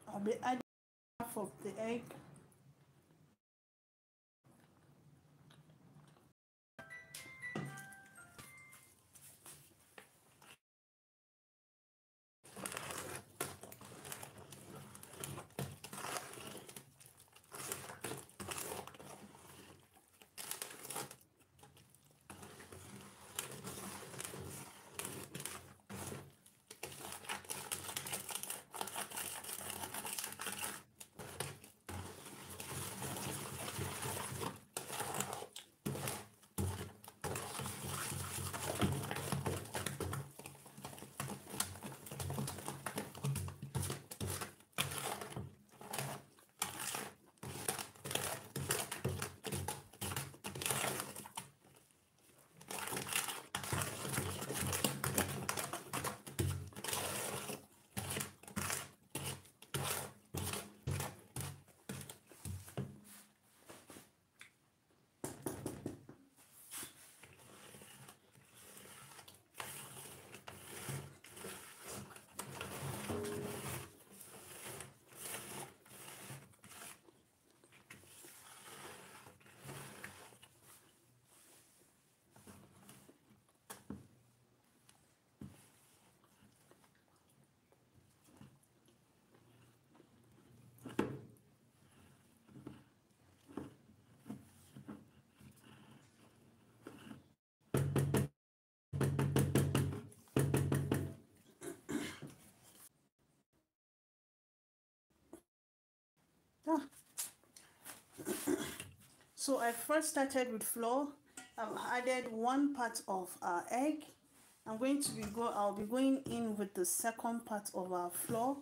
I'll be adding half of the egg. So I first started with flour. I've added 1 part of our egg. I'll be going in with the second part of our flour.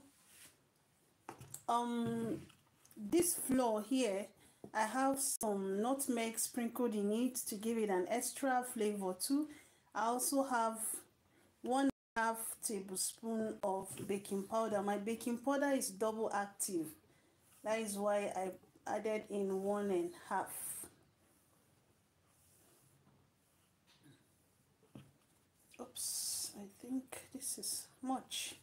This flour here, I have some nutmeg sprinkled in it to give it an extra flavor too. I also have 1.5 tablespoon of baking powder. My baking powder is double active. That is why I added in 1.5. Oops, I think this is much.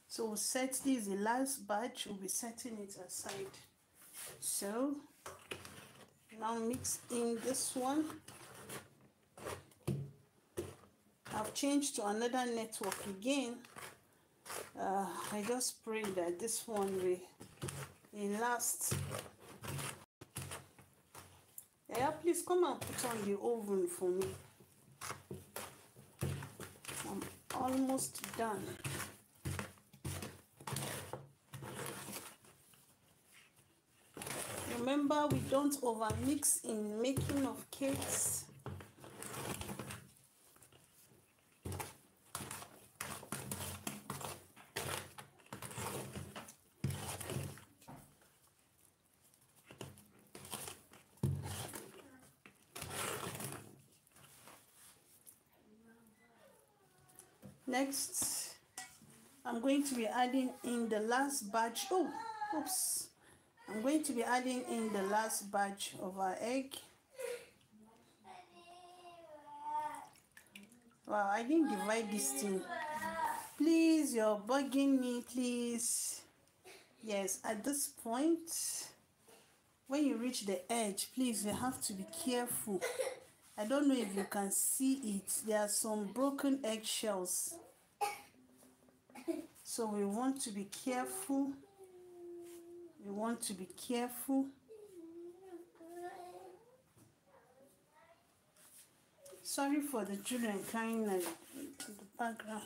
So we'll set this, the last batch, we'll be setting it aside. So now mix in this one. I've changed to another network again. I just pray that this one will last. Yeah, please come and put on the oven for me. I'm almost done. Remember, we don't overmix in making of cakes. Next, I'm going to be adding in the last batch. Oh, oops. I'm going to be adding in the last batch of our egg. Wow, I didn't divide this thing. Please, you're bugging me, please. Yes, at this point, when you reach the edge, please, you have to be careful. I don't know if you can see it. There are some broken eggshells. So we want to be careful. We want to be careful. Sorry for the children crying in the background.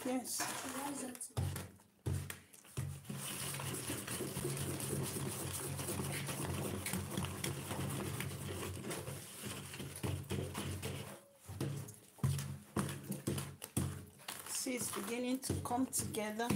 Yes. See, it's beginning to come together.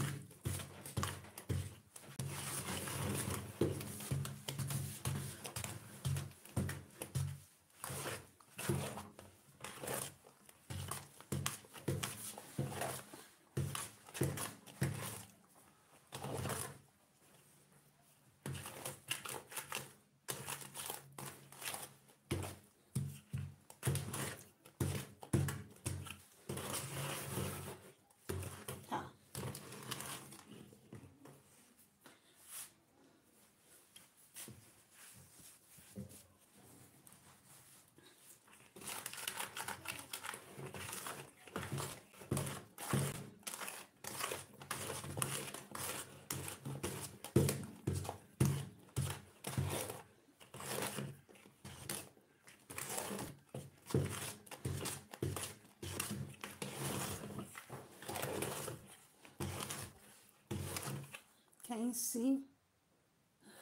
Can you see?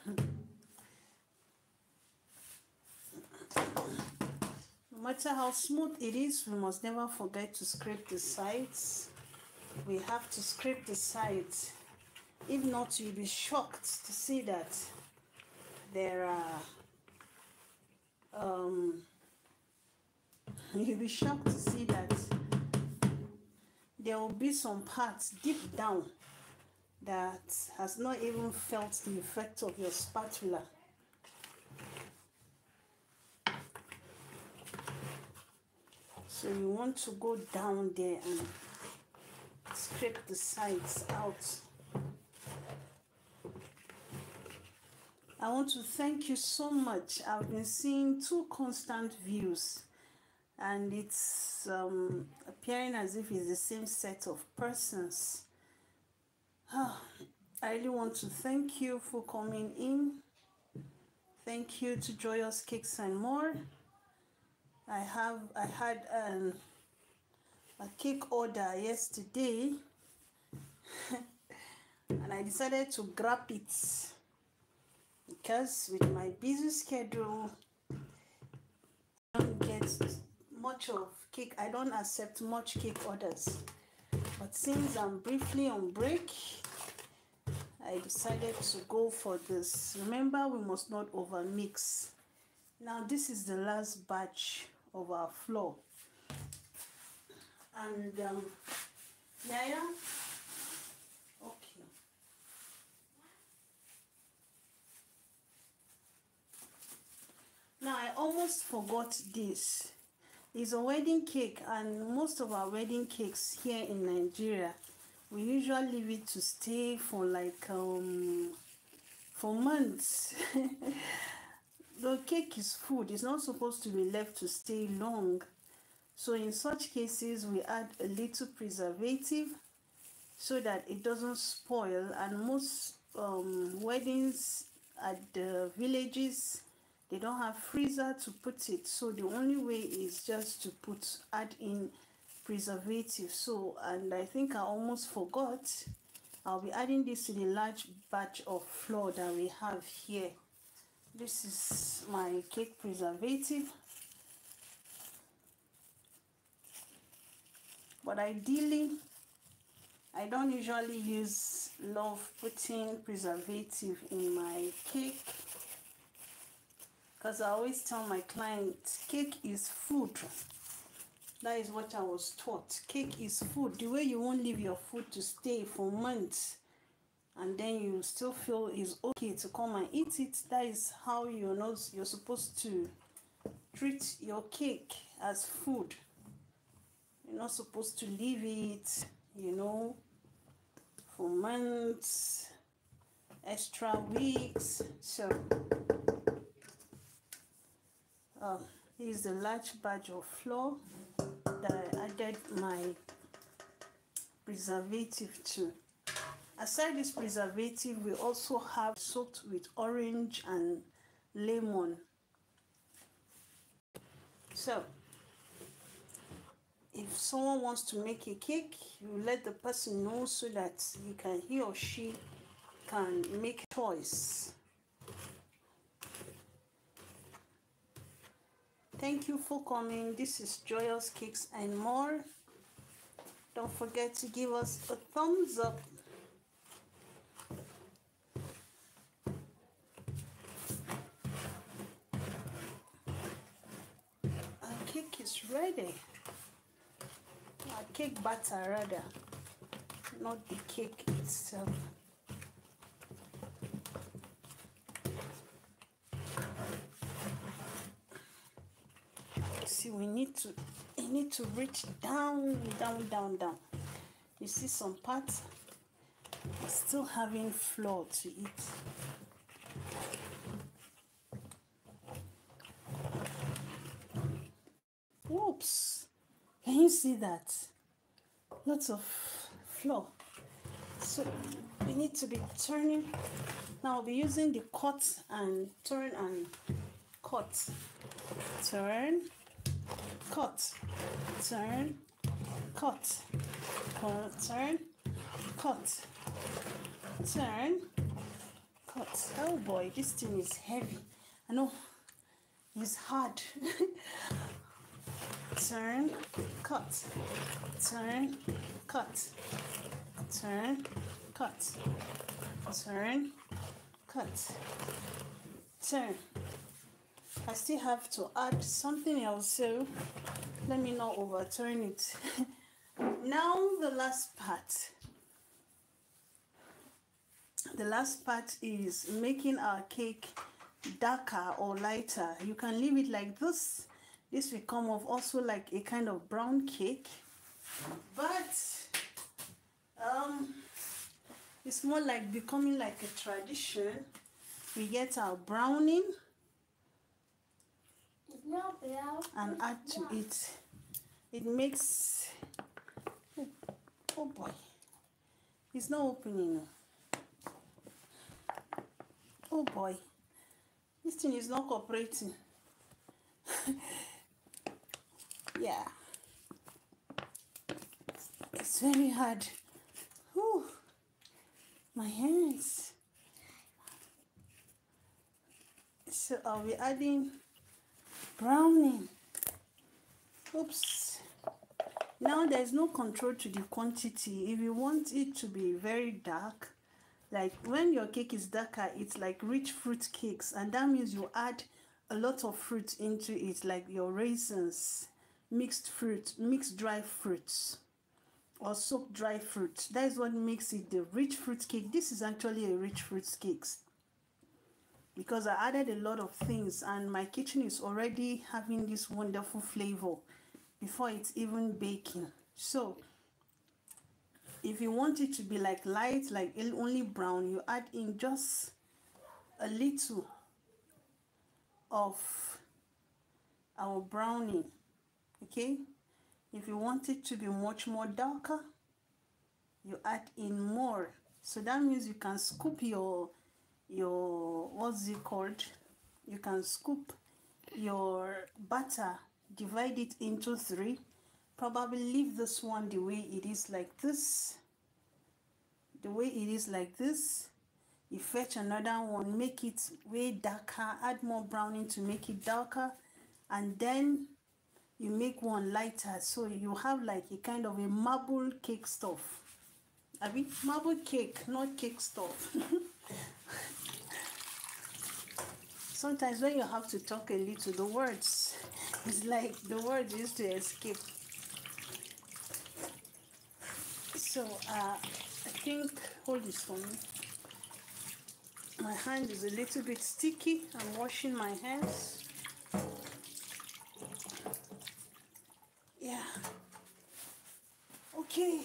No matter how smooth it is, we must never forget to scrape the sides. We have to scrape the sides. If not, you'll be shocked to see that there are you'll be shocked to see that there will be some parts deep down that has not even felt the effect of your spatula. So you want to go down there and scrape the sides out. I want to thank you so much. I've been seeing 2 constant views. and it's appearing as if it's the same set of persons. I really want to thank you for coming in. Thank you to Joyous Cakes and More. I had a cake order yesterday and I decided to grab it because with my busy schedule I don't get much of cake. I don't accept much cake orders, but since I'm briefly on break, I decided to go for this. Remember, we must not over mix. Now this is the last batch of our flour, and yeah, okay. Now I almost forgot this. It's a wedding cake, and most of our wedding cakes here in Nigeria, we usually leave it to stay for like for months. The cake is food, it's not supposed to be left to stay long. So in such cases, we add a little preservative so that it doesn't spoil. And most weddings at the villages, they don't have freezer to put it, so the only way is just to add in preservative. So, and I think I almost forgot, I'll be adding this to the large batch of flour that we have here. This is my cake preservative, but ideally I don't usually love putting preservative in my cake, because I always tell my clients, cake is food. That is what I was taught. Cake is food. The way you won't leave your food to stay for months and then you still feel it's okay to come and eat it, that is how you're supposed to treat your cake, as food. You're not supposed to leave it, for months, extra weeks. So here's the large batch of flour that I added my preservative to. Aside this preservative, we also have soaked with orange and lemon. So if someone wants to make a cake, you let the person know so that he or she can make a choice. Thank you for coming. This is Joyous Cakes and More. Don't forget to give us a thumbs up. Our cake is ready. Our cake batter rather, not the cake itself. See, we need to reach down. You see some parts are still having flour to eat. Whoops! Can you see that? Lots of flour. So we need to be turning. Now I'll be using the cut and turn and cut. Turn, cut, turn, cut, turn, cut, turn, cut. Oh boy, this thing is heavy. I know, it's hard. Turn, cut, turn, cut, turn, cut, turn, cut, turn. I still have to add something else, so let me not overturn it. Now the last part. The last part is making our cake darker or lighter. You can leave it like this. This will come off also like a kind of brown cake, but it's more like becoming like a tradition. We get our browning. and add to it. It makes, oh boy, it's not opening. Oh boy, this thing is not cooperating. Yeah, it's very hard. Whew. My hands. So I'll be adding browning. Oops. Now there's no control to the quantity. If you want it to be very dark, like when your cake is darker, it's like rich fruit cakes, and that means you add a lot of fruit into it, like your raisins, mixed fruit, mixed dry fruits, or soaked dry fruit. That is what makes it the rich fruit cake. This is actually a rich fruit cake because I added a lot of things, and my kitchen is already having this wonderful flavor before it's even baking. So if you want it to be like light, like only brown, you add in just a little of our browning. Okay, if you want it to be much more darker, you add in more. So that means you can scoop your what's it called, you can scoop your butter, divide it into 3, probably leave this one the way it is like this, you fetch another one, make it way darker, add more browning to make it darker, and then you make one lighter, so you have like a kind of a marble cake stuff. I mean marble cake, not cake stuff. Sometimes when you have to talk a little, the words, it's like the words used to escape. So I think, hold this for me. My hand is a little bit sticky. I'm washing my hands. Yeah. Okay.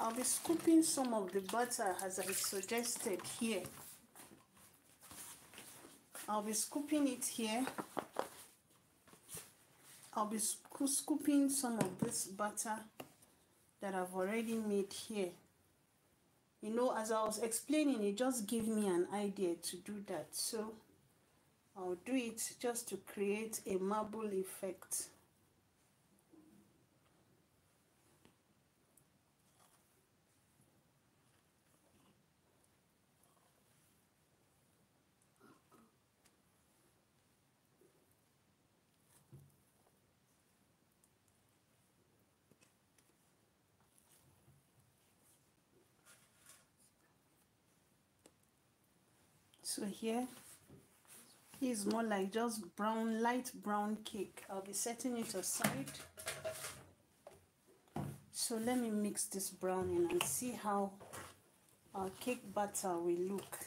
I'll be scooping some of the butter as I suggested here. I'll be scooping it here. I'll be scooping some of this butter that I've already made here. You know, as I was explaining, it just gave me an idea to do that. So I'll do it just to create a marble effect. So here is more like just brown, light brown cake. I'll be setting it aside. So let me mix this browning and see how our cake batter will look.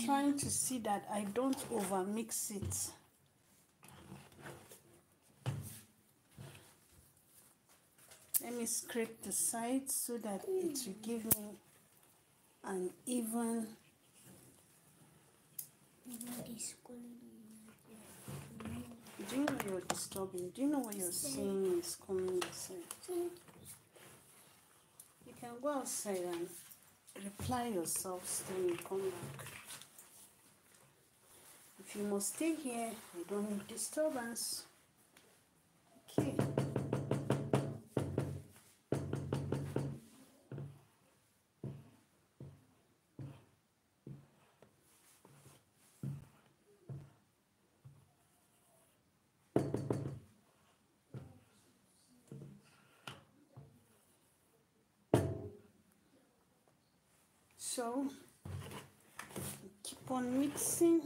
Trying to see that I don't over mix it. Let me scrape the sides so that it will give me an even. Do you know you're disturbing? Do you know what you're saying is coming inside? You can go outside and reply yourselves, then you come back. If you must stay here, I don't need disturbance. Okay. So keep on mixing.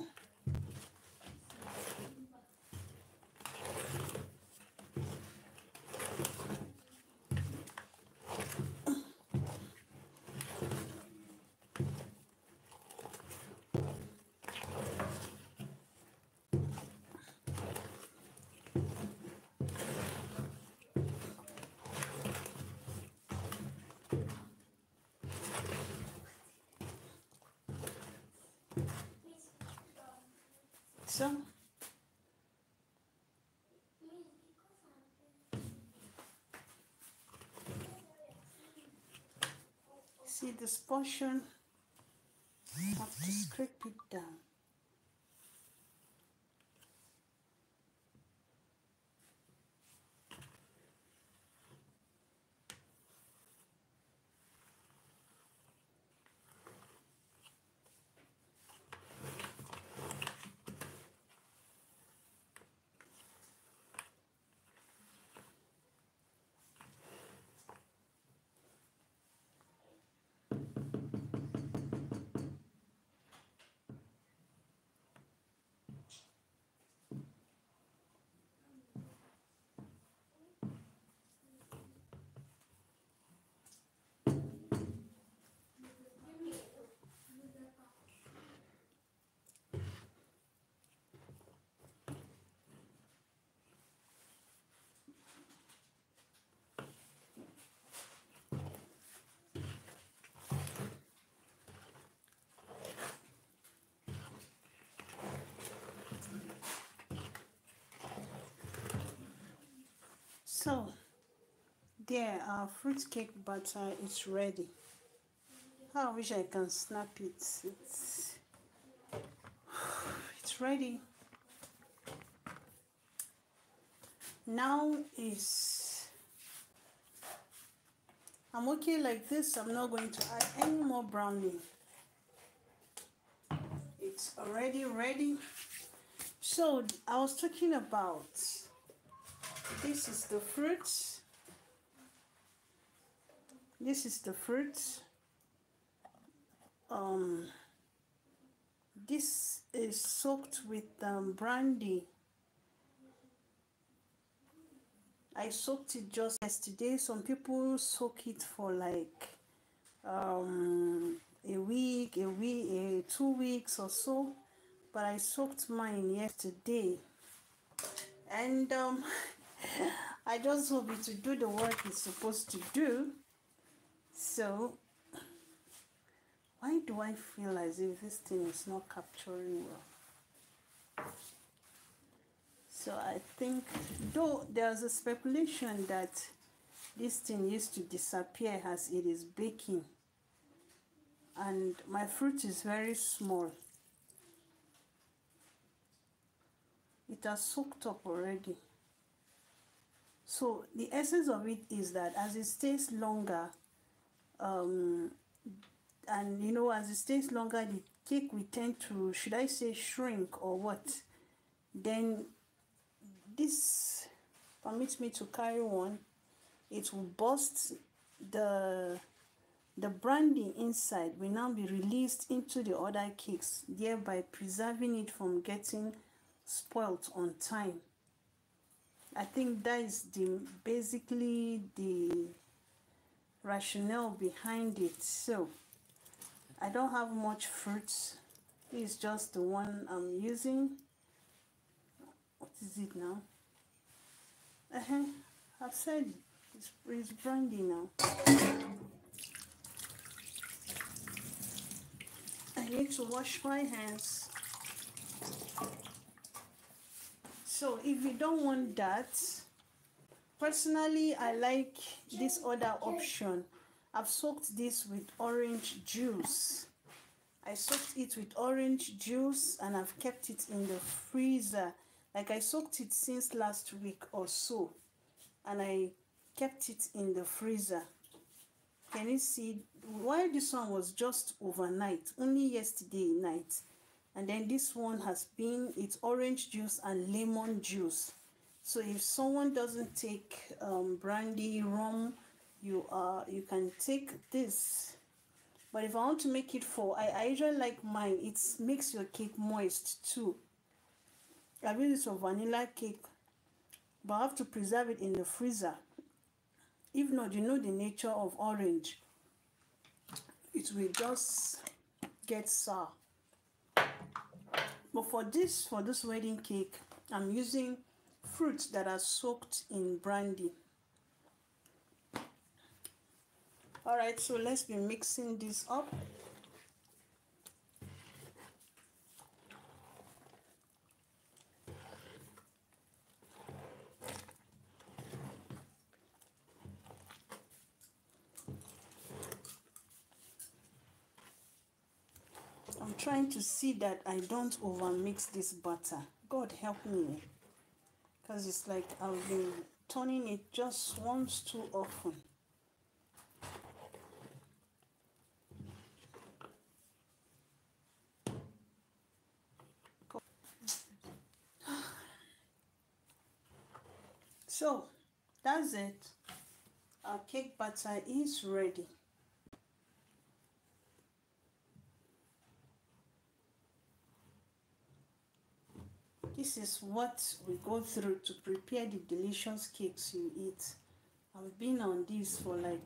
So see this portion, have to scrape it down. So there, our fruit cake batter is ready. I wish I can snap it. It's ready. Now I'm okay like this. I'm not going to add any more browning. It's already ready. So I was talking about, this is the fruit. This is the fruit. This is soaked with brandy. I soaked it just yesterday. Some people soak it for like a week, 2 weeks or so, but I soaked mine yesterday, and I just hope it will do the work it's supposed to do. So why do I feel as if this thing is not capturing well? So I think, though there's a speculation that this thing used to disappear as it is baking, and my fruit is very small. It has soaked up already. So the essence of it is that as it stays longer, and you know, as it stays longer, the cake will tend to, should I say, shrink or what? Then this permits me to carry one. It will burst. The brandy inside will now be released into the other cakes, thereby preserving it from getting spoiled on time. I think that is basically the rationale behind it. So I don't have much fruits. This is just the one I'm using. What is it now? I've said it's brandy now. I need to wash my hands. So if you don't want that, personally I like this other option. I've soaked this with orange juice. I soaked it with orange juice and I've kept it in the freezer. Like, I soaked it since last week or so, and I kept it in the freezer. Can you see? While this one was just overnight, only yesterday night, and then this one has been, it's orange juice and lemon juice. So if someone doesn't take brandy, rum, you can take this But if I want to make it 4, I usually like mine. It makes your cake moist too. I've used this for vanilla cake, but I have to preserve it in the freezer. If not, you know the nature of orange, it will just get sour. But for this wedding cake, I'm using fruits that are soaked in brandy. All right, so let's be mixing this up. I'm trying to see that I don't overmix this butter. God help me, because it's like I've been turning it just once too often. So that's it. Our cake batter is ready. This is what we go through to prepare the delicious cakes you eat. I've been on this for like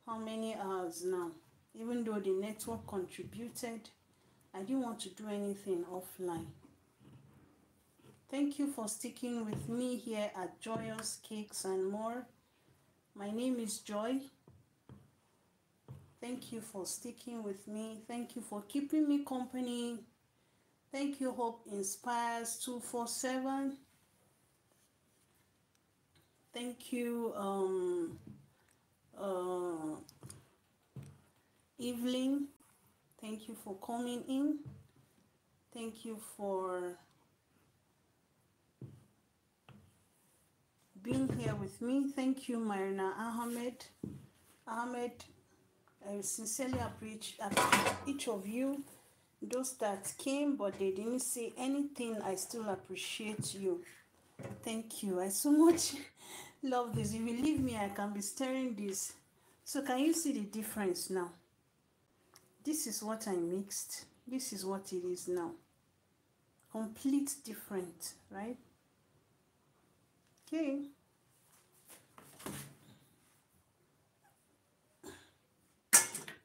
how many hours now? Even though the network contributed, I didn't want to do anything offline. Thank you for sticking with me here at Joyous Cakes and More. My name is Joy. Thank you for sticking with me. Thank you for keeping me company. Thank you, Hope Inspires 247. Thank you, Evelyn. Thank you for coming in. Thank you for being here with me. Thank you, Marina Ahmed. I sincerely appreciate each of you. Those that came but they didn't say anything, I still appreciate you. Thank you. I so much love this. If you leave me, I can be stirring this. So can you see the difference now? This is what I mixed. This is what it is now. Complete different, right? Okay.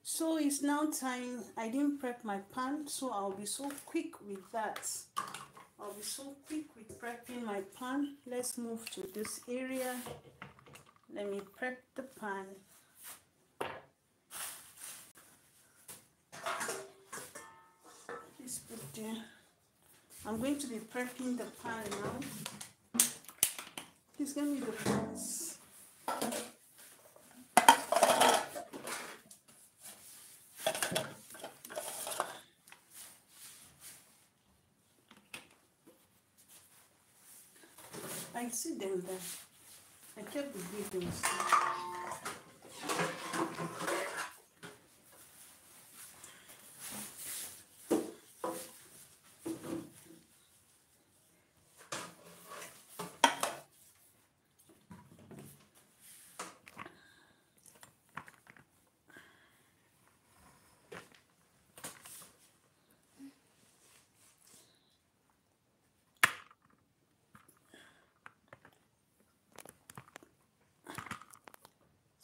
So it's now time. I didn't prep my pan, so I'll be so quick with that. I'll be so quick with prepping my pan. Let's move to this area. Let me prep the pan. Please put there. I'm going to be prepping the pan now. Please give me the pans. I see them there. I kept the big ones.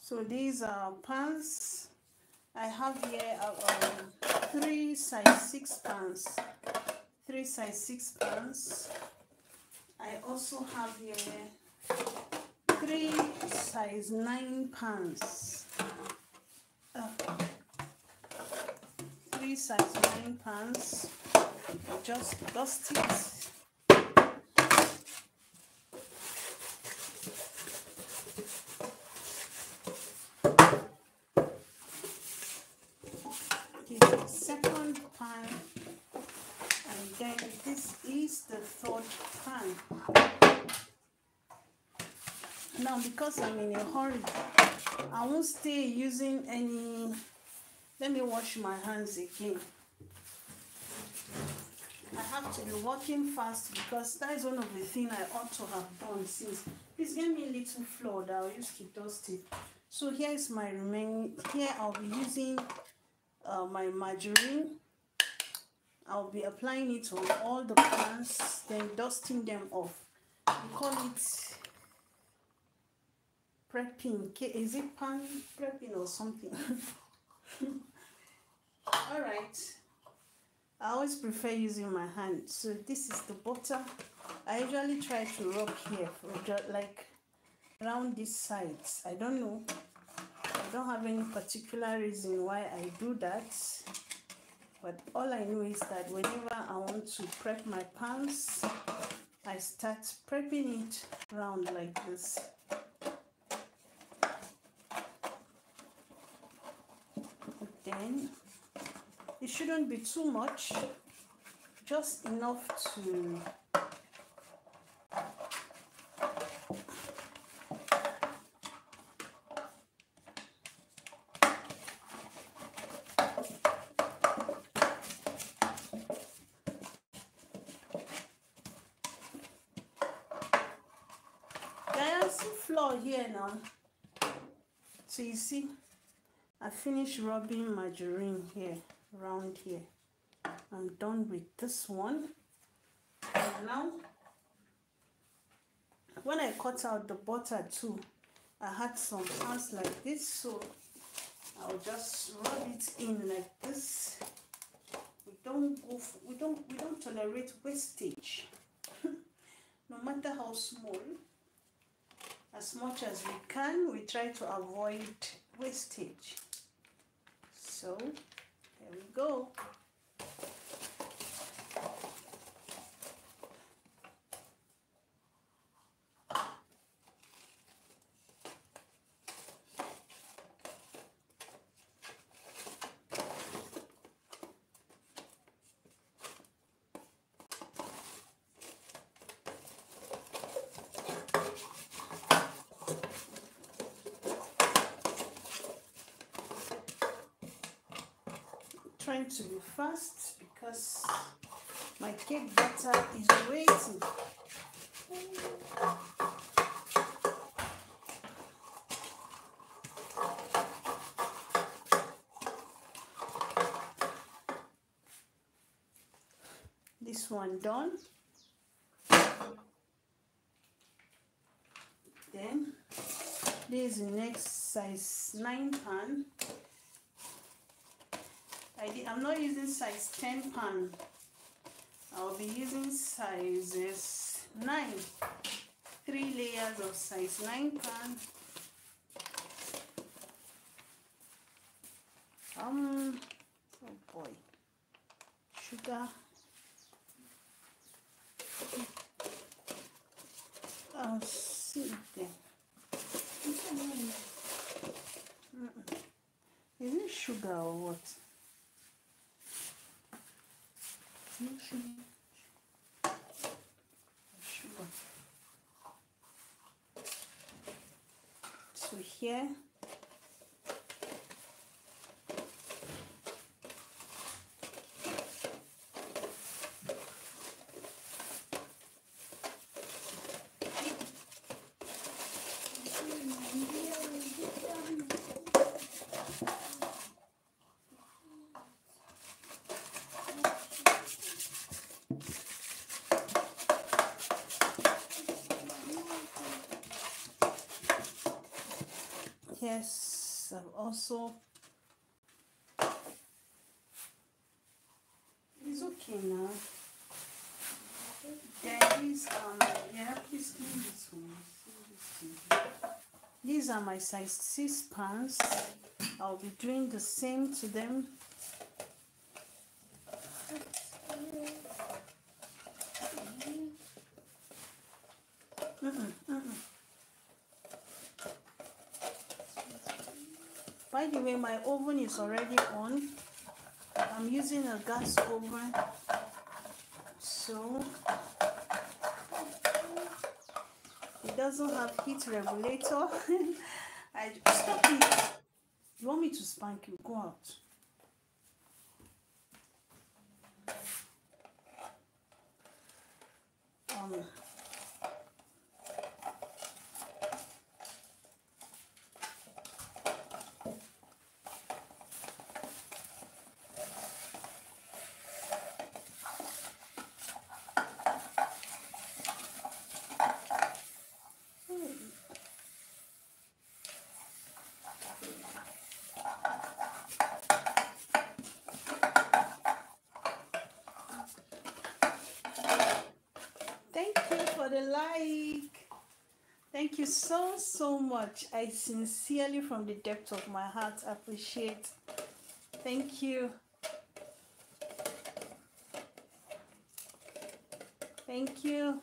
So these are pans. I have here 3 size 6 pans. 3 size 6 pans. I also have here 3 size 9 pans. 3 size 9 pans. Just dust it. Second pan, and then this is the third pan. Now because I'm in a hurry, I won't stay using any. Let me wash my hands again. I have to be working fast because that is one of the things I ought to have done since. Please give me a little flour that I'll use to dust it. So here is my remaining. Here I'll be using my margarine. I'll be applying it on all the pans, then dusting them off. We call it prepping. Is it pan prepping or something? All right. I always prefer using my hand. So this is the butter. I usually try to rub here, like around these sides. I don't know. I don't have any particular reason why I do that. But all I know is that whenever I want to prep my pans, I start prepping it round like this. Then it shouldn't be too much, just enough to flour here now. So you see, I finished rubbing margarine here, around here. I'm done with this one. And now, when I cut out the butter too, I had some parts like this, so I'll just rub it in like this. We don't tolerate wastage. No matter how small, as much as we can, we try to avoid wastage. So there we go. Trying to be fast because my cake batter is waiting. This one done. Then this is the next size 9 pan. I'm not using size 10 pan. I'll be using sizes 9. 3 layers of size 9 pan. Oh boy. Sugar. Oh, see there. Is it sugar or what? Sugar. So here yes, I've also, it's okay now. Then these yeah, please clean this one. These are my size 6 pans. I'll be doing the same to them. By the way, my oven is already on. I'm using a gas oven, so it doesn't have heat regulator. Stop it. You want me to spank you? Go out. so much. I sincerely, from the depth of my heart, appreciate. Thank you. Thank you.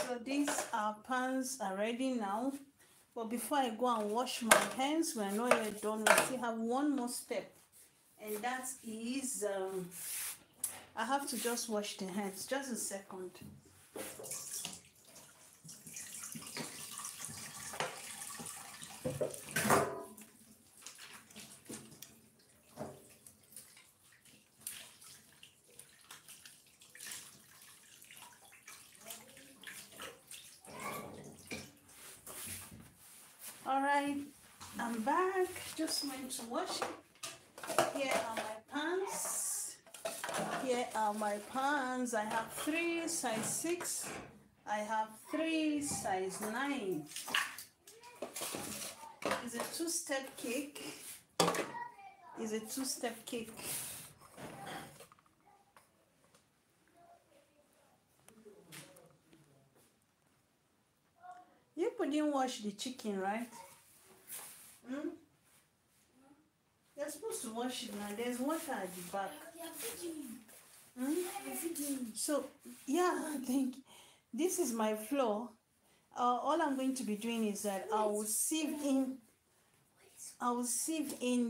So these pans are ready now, but before I go and wash my hands, we're not yet done. We still have one more step, and that is I have to just wash the hands. Just a second. All right, I'm back. Just went to wash it. Here are my pans. Here are my pans. I have 3 size 6. I have 3 size 9. It's a 2-step cake. It's a 2-step cake. You didn't wash the chicken, right? You're supposed to wash it now. There's water at the back. So, yeah, I think this is my flour. All I'm going to be doing is that I will sieve in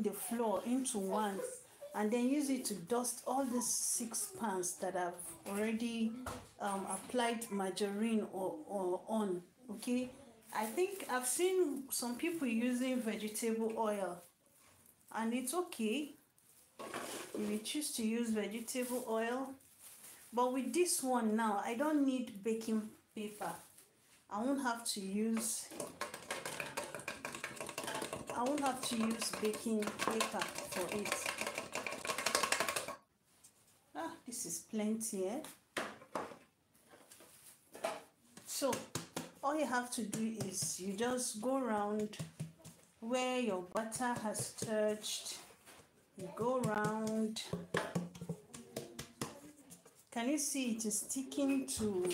the flour into one, and then use it to dust all the 6 pans that I've already applied margarine or on. Okay, I think I've seen some people using vegetable oil, and it's okay if you choose to use vegetable oil, but with this one now I don't need baking paper. I won't have to use baking paper for it. This is plenty, eh? So all you have to do is you just go around where your butter has touched. You go around. Can you see it is sticking to,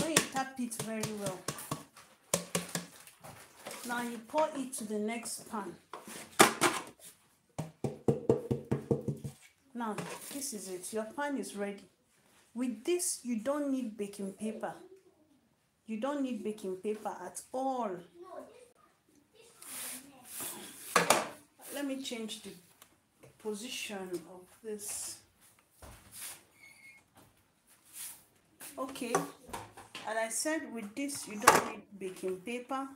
when you tap it very well. Now you pour it to the next pan. Now this is it. Your pan is ready. With this, you don't need baking paper. You don't need baking paper at all. Let me change the position of this. Okay, and I said with this you don't need baking paper.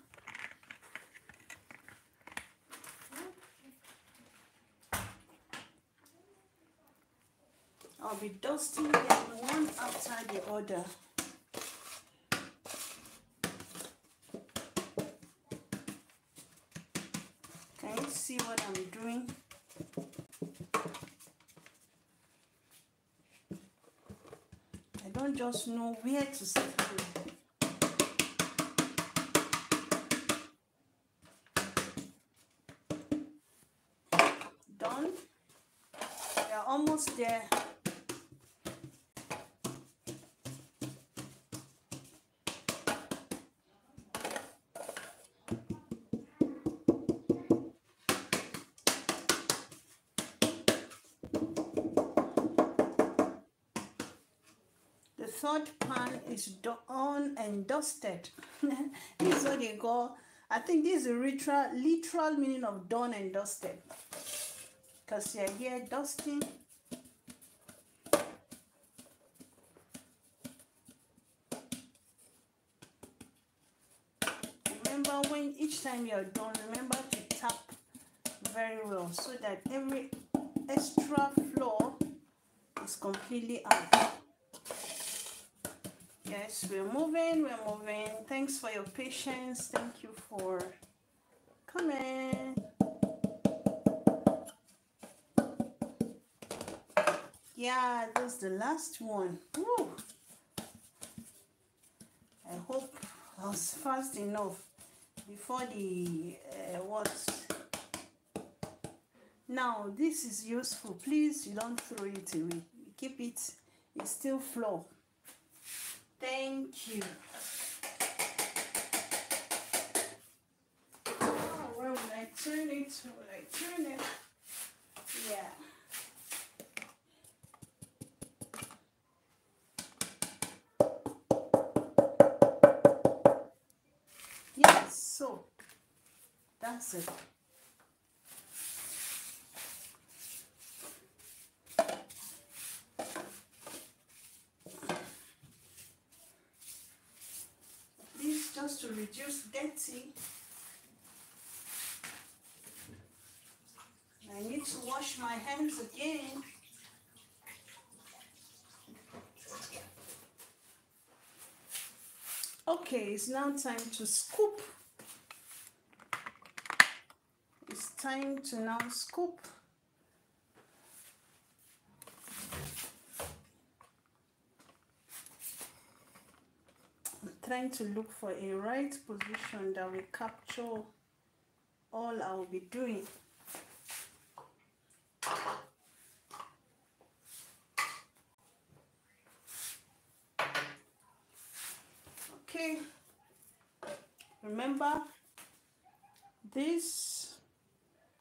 I'll be dusting them one after the other. Can you see what I'm doing? I don't just know where to start. Done. We're almost there. The third pan is done and dusted. This is what they call, I think this is the literal meaning of done and dusted. Because you're here dusting. Remember, when each time you're done, remember to tap very well so that every extra flour is completely out. Yes, we're moving. Thanks for your patience. Thank you for coming. Yeah, that's the last one. Woo. I hope I was fast enough before the what. Now this is useful. Please, you don't throw it away. You keep it. It's still flour. Thank you. Oh, where will I turn it? Will I turn it? Yeah. Yes, so that's it. This just to reduce dirty. I need to wash my hands again. Okay, it's now time to scoop. It's time to now scoop. I'm trying to look for a right position that will capture all I'll be doing. Okay, remember this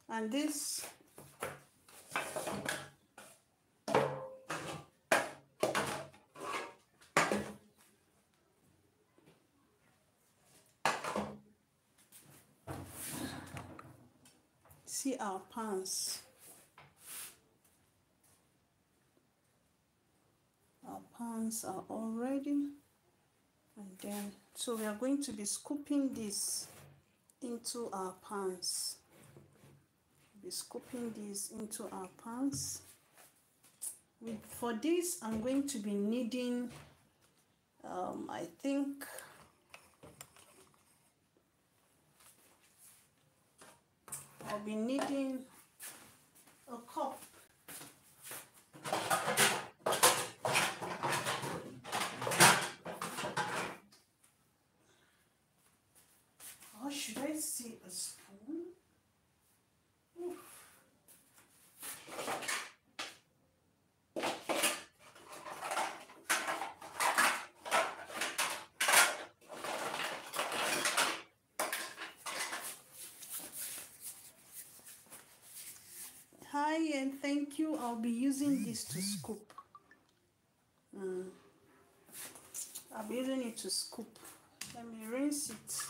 and this. See our pans. Our pans are all ready. And then, so we are going to be scooping this into our pans. Be scooping this into our pans. For this, I'm going to be needing, I think, I'll be needing a cup. Or should I say a spoon? Oof. Hi and thank you. I'll be using this to scoop. I'll be using it to scoop. Let me rinse it.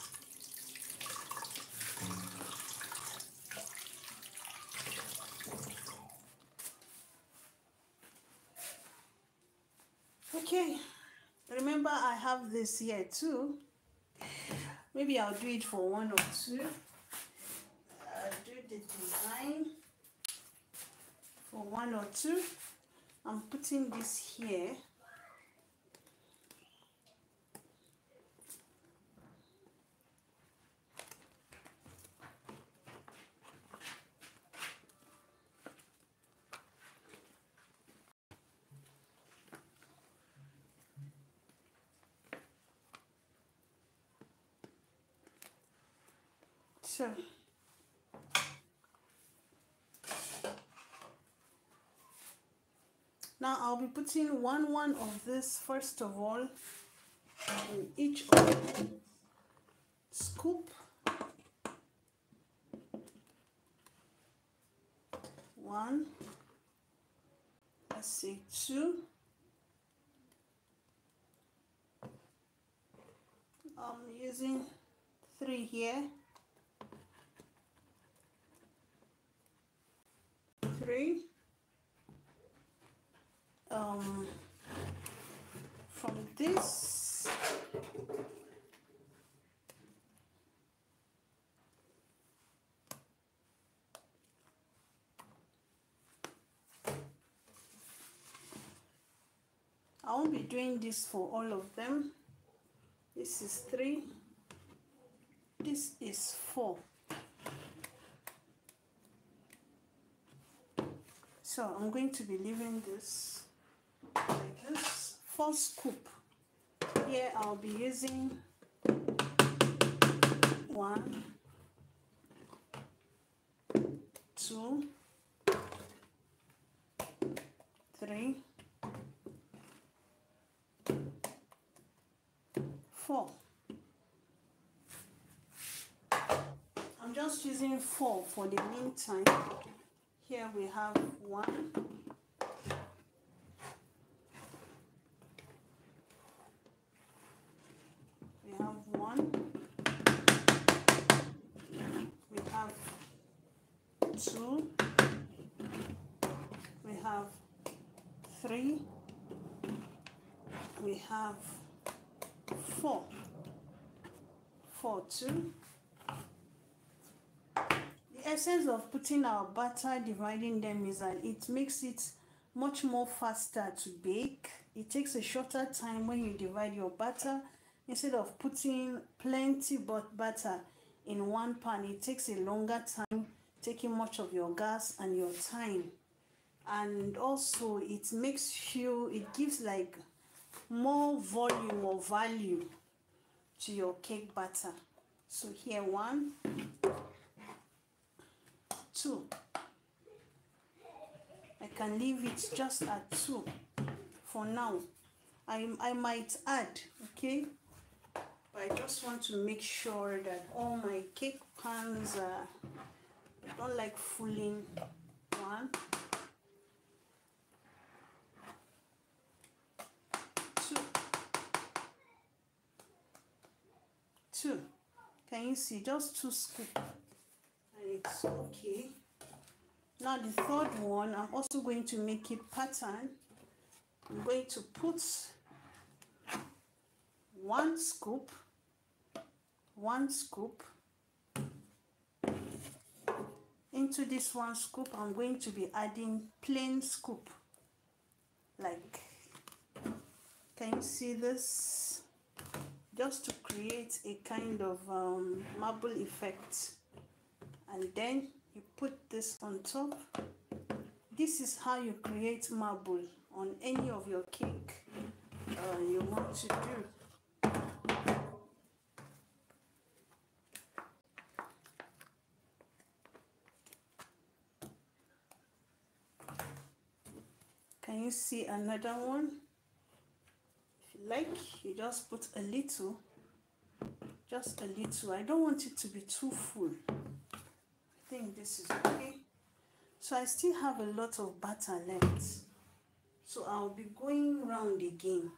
Okay, remember I have this here too. Maybe I'll do it for one or two. I'll do the design for one or two. I'm putting this here. So now I'll be putting one of this first of all in each of the scoop. One, let's say two. I'm using 3 here. 3. From this, I won't be doing this for all of them. This is 3. This is 4. So I'm going to be leaving this like this. 4 scoop. Here I'll be using 1, 2, 3, 4. I'm just using 4 for the meantime. Here we have 1, we have 1, we have 2, we have 3, we have 4, 4, 2. The essence of putting our butter, dividing them, is that it makes it much more faster to bake. It takes a shorter time when you divide your butter. Instead of putting plenty butter in one pan, it takes a longer time, taking much of your gas and your time. And also it makes you, it gives like more volume or value to your cake batter. So here 1, 2. I can leave it just at 2 for now. I might add, okay? But I just want to make sure that all my cake pans are, I don't like fooling. 1, 2, 2. Can you see? Just 2 scoops. And it's okay. Now the third one, I'm also going to make it pattern. I'm going to put 1 scoop, 1 scoop. Into this 1 scoop, I'm going to be adding plain scoop. Like, can you see this? Just to create a kind of marble effect. And then you put this on top. This is how you create marble on any of your cake you want to do. Can you see another one? If you like, you just put a little, just a little. I don't want it to be too full. I think this is okay. So I still have a lot of butter left. So I'll be going round again.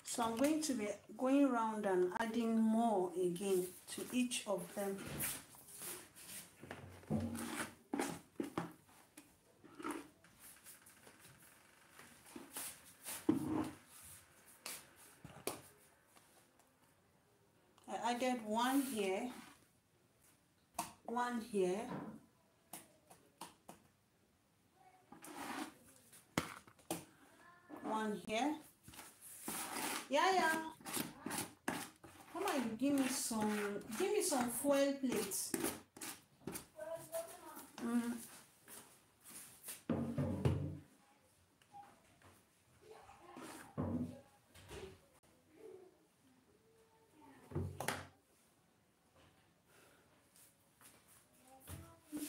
So I'm going to be going around and adding more again to each of them. I added 1 here, 1 here, 1 here. Yeah. Come on, you give me some foil plates.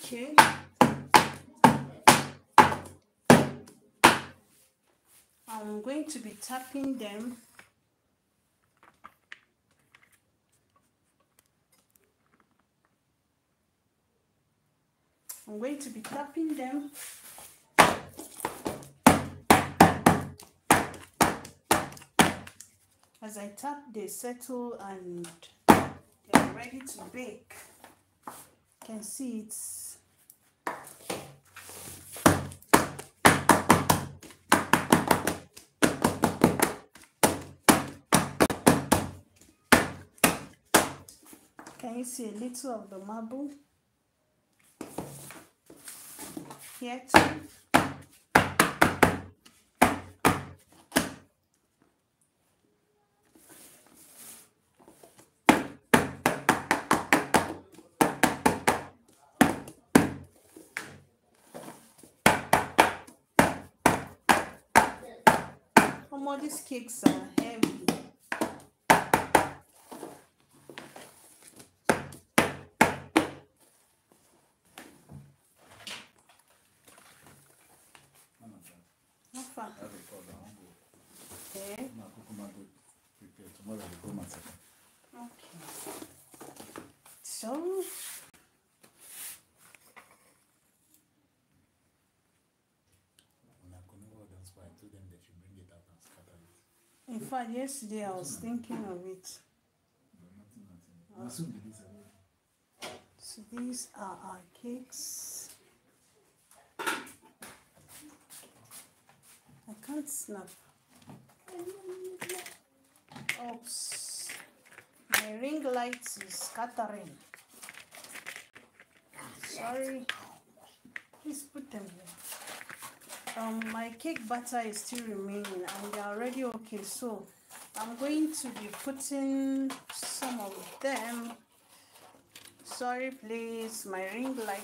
Okay. I'm going to be tapping them. I'm going to be tapping them. As I tap, they settle and they're ready to bake. You can see it's can you see a little of the marble here too? Some of these cakes are heavy. Not far. Okay. Okay. So in fact, yesterday I was thinking of it. So these are our cakes. I can't snap. Oops. My ring light is scattering. Sorry. Please put them here. My cake batter is still remaining and they're already okay. So I'm going to be putting some of them. Sorry, please. My ring light.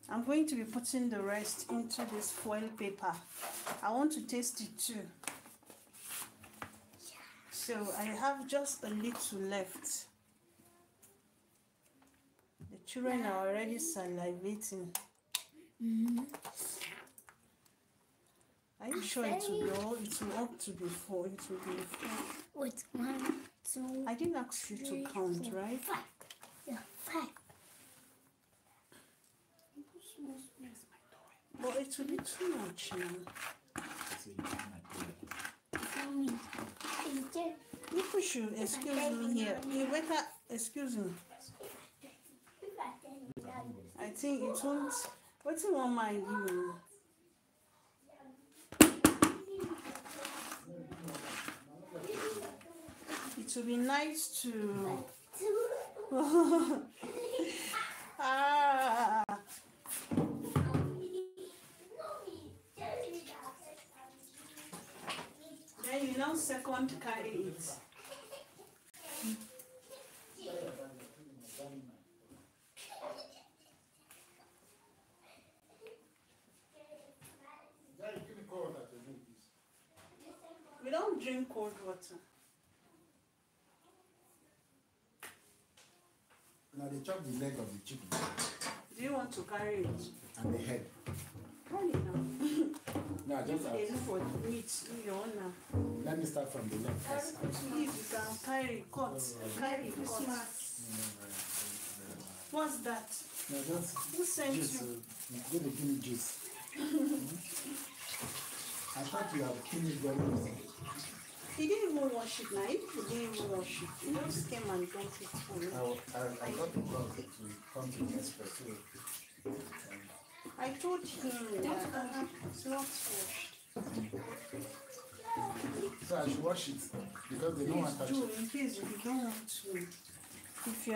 I'm going to be putting the rest into this foil paper. I want to taste it too. So I have just a little left. The children are already salivating. Are you sure it will be all? It will up to be 4. It will be 4. Wait, 1, 2. I didn't ask you to count, right? 5. Yeah, 5. But it will be too much now. You should excuse me here. You better excuse me. I think it won't. What's the one mind you? It will be nice to. Ah. Then you now second carry it. We don't drink cold water. Now they chop the leg of the chicken. Do you want to carry it? And the head. Carry it now. No, just They look for the meat in your own now. let me start from the leg first. Please, you can carry cut. Carry cut. What's that? No, just Who sent juice. you? Go to give me juice. I thought you have finished very easy. He didn't even wash it now. If he didn't even wash it, he just came and dumped it for me. I got the dog to come to the espresso. I told him that it's not washed. So I should wash it because they don't want to touch Do it. in case if you don't want to. If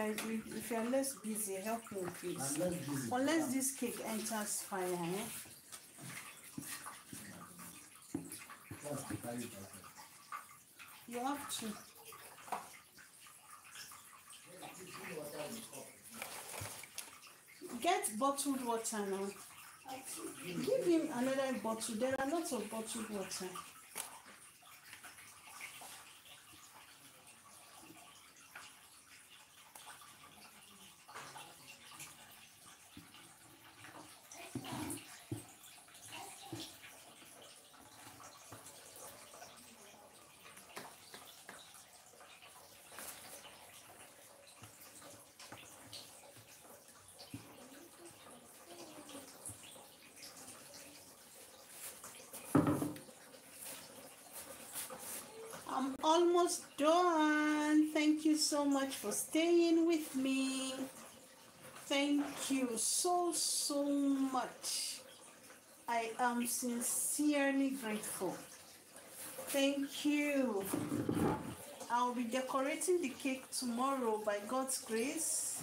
you are less busy, help me please. I'm less busy. Unless this cake enters fire, eh? That's the carry process. You have to. Get bottled water now. Give him another bottle. There are lots of bottled water. I'm almost done. Thank you so much for staying with me. Thank you so much. I am sincerely grateful. Thank you. I'll be decorating the cake tomorrow by God's grace.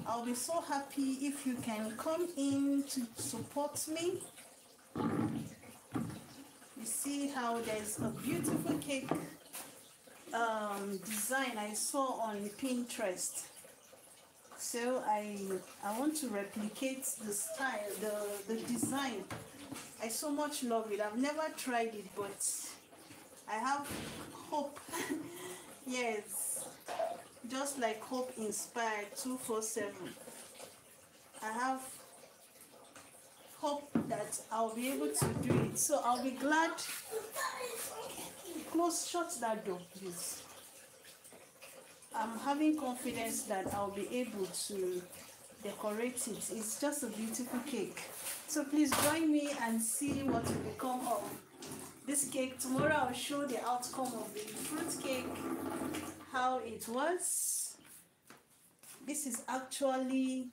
I'll be so happy if you can come in to support me. You see how there's a beautiful cake design I saw on Pinterest. So I want to replicate the style, the design. I so much love it. I've never tried it, but I have hope. Yes, just like Hope Inspired 247. I have hope that I'll be able to do it. So I'll be glad. Shut that door, please. I'm having confidence that I'll be able to decorate it. It's just a beautiful cake. So please join me and see what will become of this cake. Tomorrow I'll show the outcome of the fruit cake, how it was. This is actually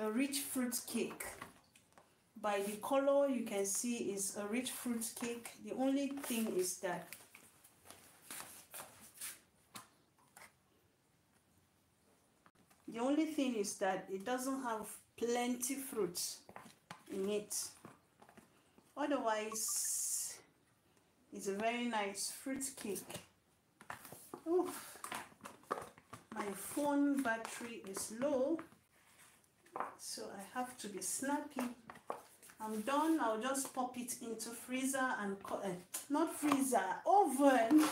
a rich fruit cake. By the color you can see is a rich fruit cake. The only thing is that it doesn't have plenty fruits in it. Otherwise, it's a very nice fruit cake. Ooh, my phone battery is low, so I have to be snappy. I'm done. I'll just pop it into freezer and not freezer, oven.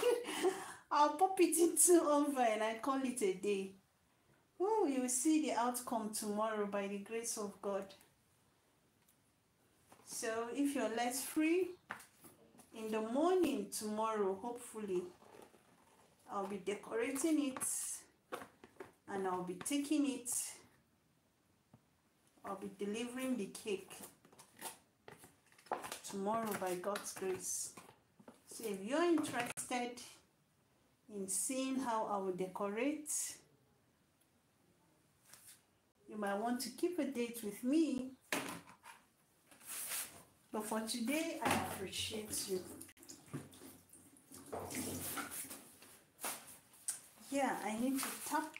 I'll pop it into oven and call it a day. Oh, you will see the outcome tomorrow by the grace of God. So if you're less free, in the morning tomorrow, hopefully, I'll be decorating it and I'll be taking it. I'll be delivering the cake tomorrow by God's grace. So if you're interested in seeing how I will decorate, you might want to keep a date with me. But for today, I appreciate you. Yeah, I need to tap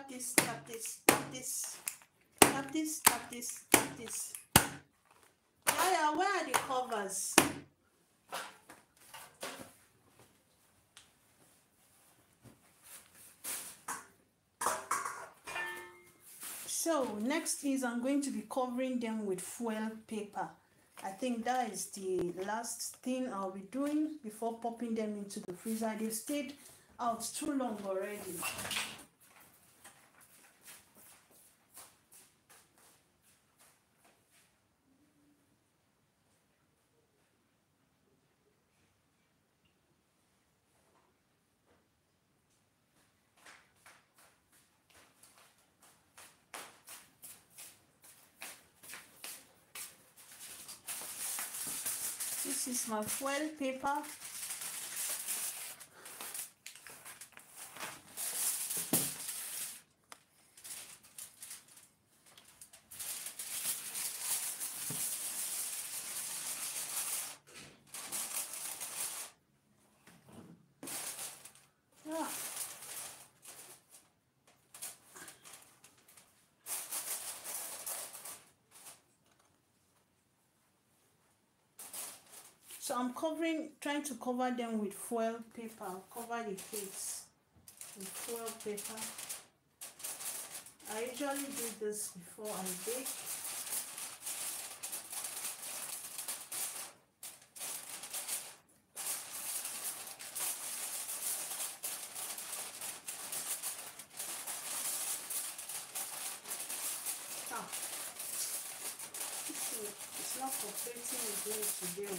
this, tap this, tap this, tap this, tap this, tap this. Yeah, where are the covers? So next is I'm going to be covering them with foil paper. I think that is the last thing I'll be doing before popping them into the freezer. They've stayed out too long already. This is my foil paper. So I'm trying to cover them with foil paper. I'll cover the cakes with foil paper. I usually do this before I bake. It's not cooperating with me today.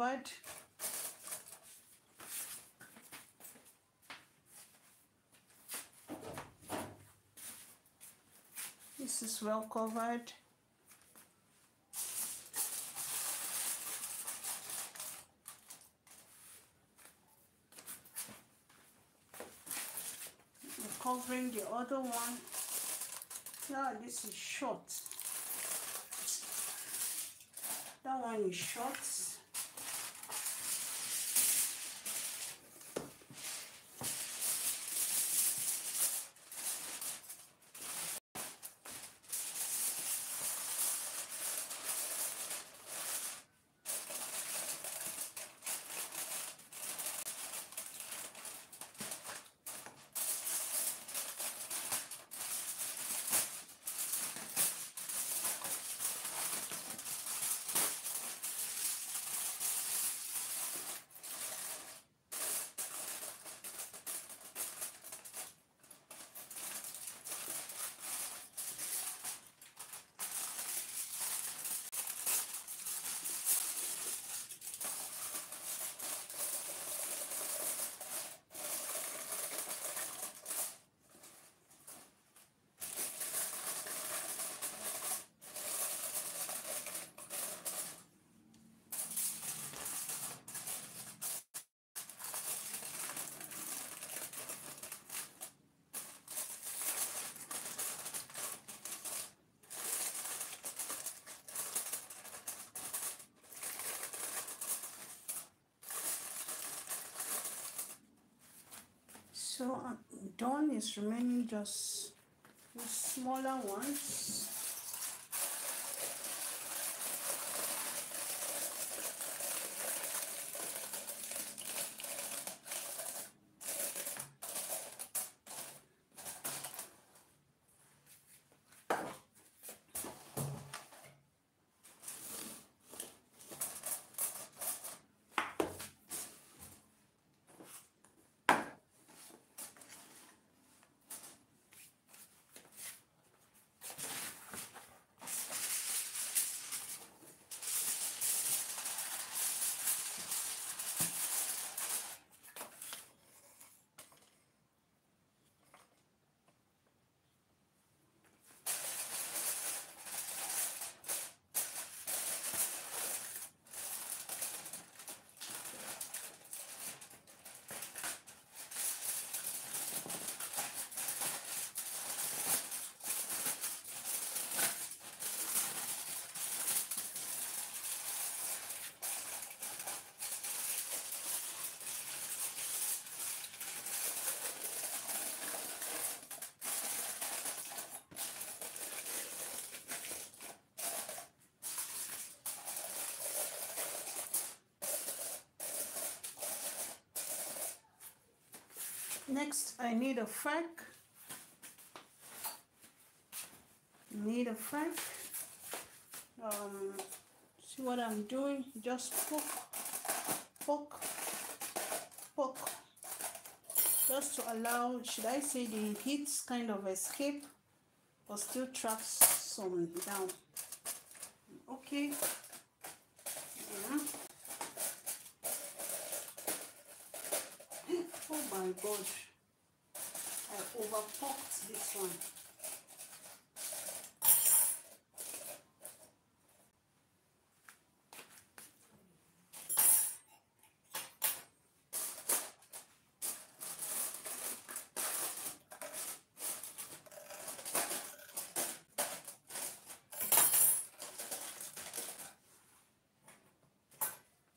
covered. This is well covered. Covering the other one. Now this is short. That one is short. So done. Is remaining just the smaller ones. Next, I need a fork. Need a fork. See what I'm doing? Just poke, just to allow, should I say, the heat kind of escape, but still traps some down. Okay. Yeah. Oh my God, I overpoked this one.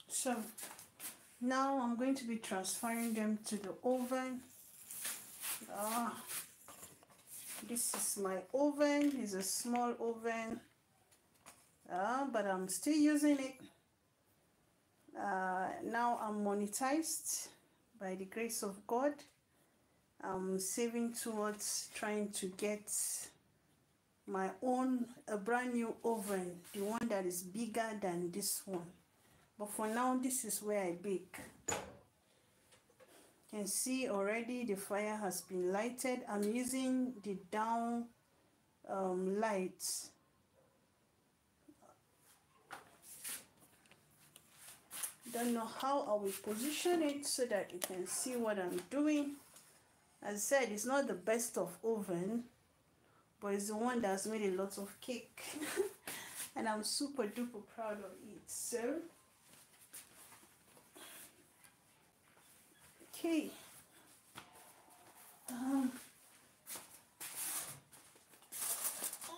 So now I'm going to be transferring them to the oven. This is my oven. It's a small oven, but I'm still using it. Now I'm monetized by the grace of God. I'm saving towards trying to get my own, a brand new oven, the one that is bigger than this one. But for now, this is where I bake. You can see already the fire has been lighted. I'm using the down lights. Don't know how I will position it so that you can see what I'm doing. As I said, it's not the best of oven, but it's the one that's made a lot of cake. And I'm super duper proud of it. So, okay. I'll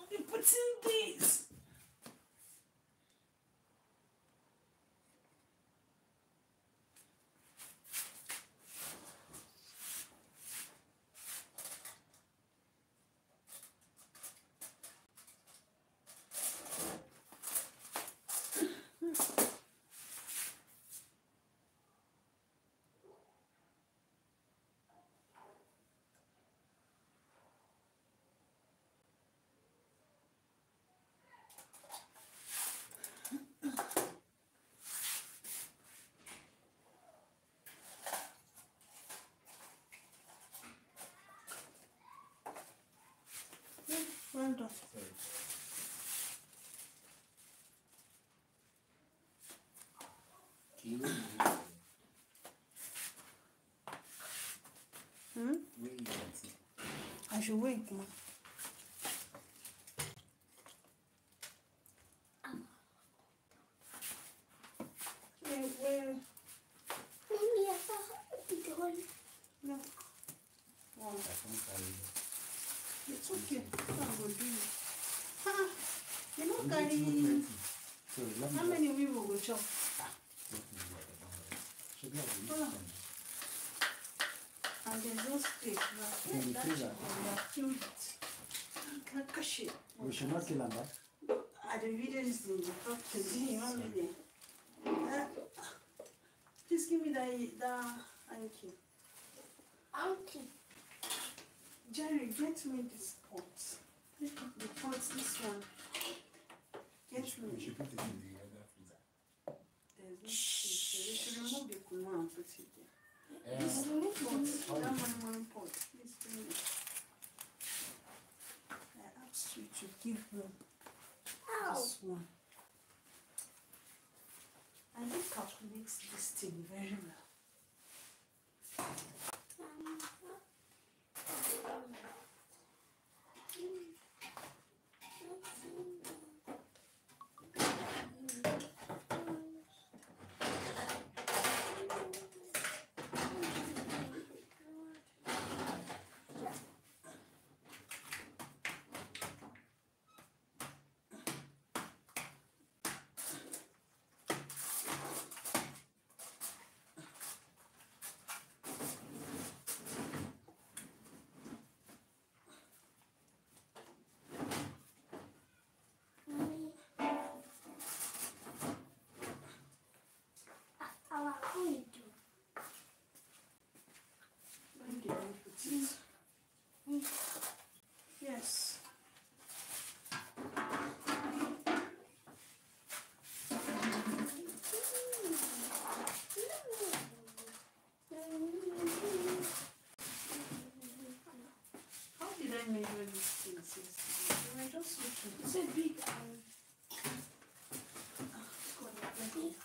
be putting these. Well done. Sorry. Can you wait? Wait. I should wait, ma. Where? Mommy, I thought it was No. Oh, I can't carry it. it's okay. I'm going to do it. Ha! You know, It's Gary, not plenty. Sorry, let me how many people will chop? Should be able to Hold on. eat And there's no steak. In the That freezer. chicken, we have killed it. Can't cash it. We should not kill them back. The video is in the top to me. Please give me that. Thank you. auntie. Jerry, get me this pot. The pot, this one. Get We me. should put it in the other freezer. There's no space. You should remove the kunwa and put it there. Yeah. Pot, that one pot. Please bring it. I asked you to give me Ow. this one. I do calculate this thing very well. When did I put it? Yes. How did I measure these things yesterday? They were just looking. It's a big one. God, I like it.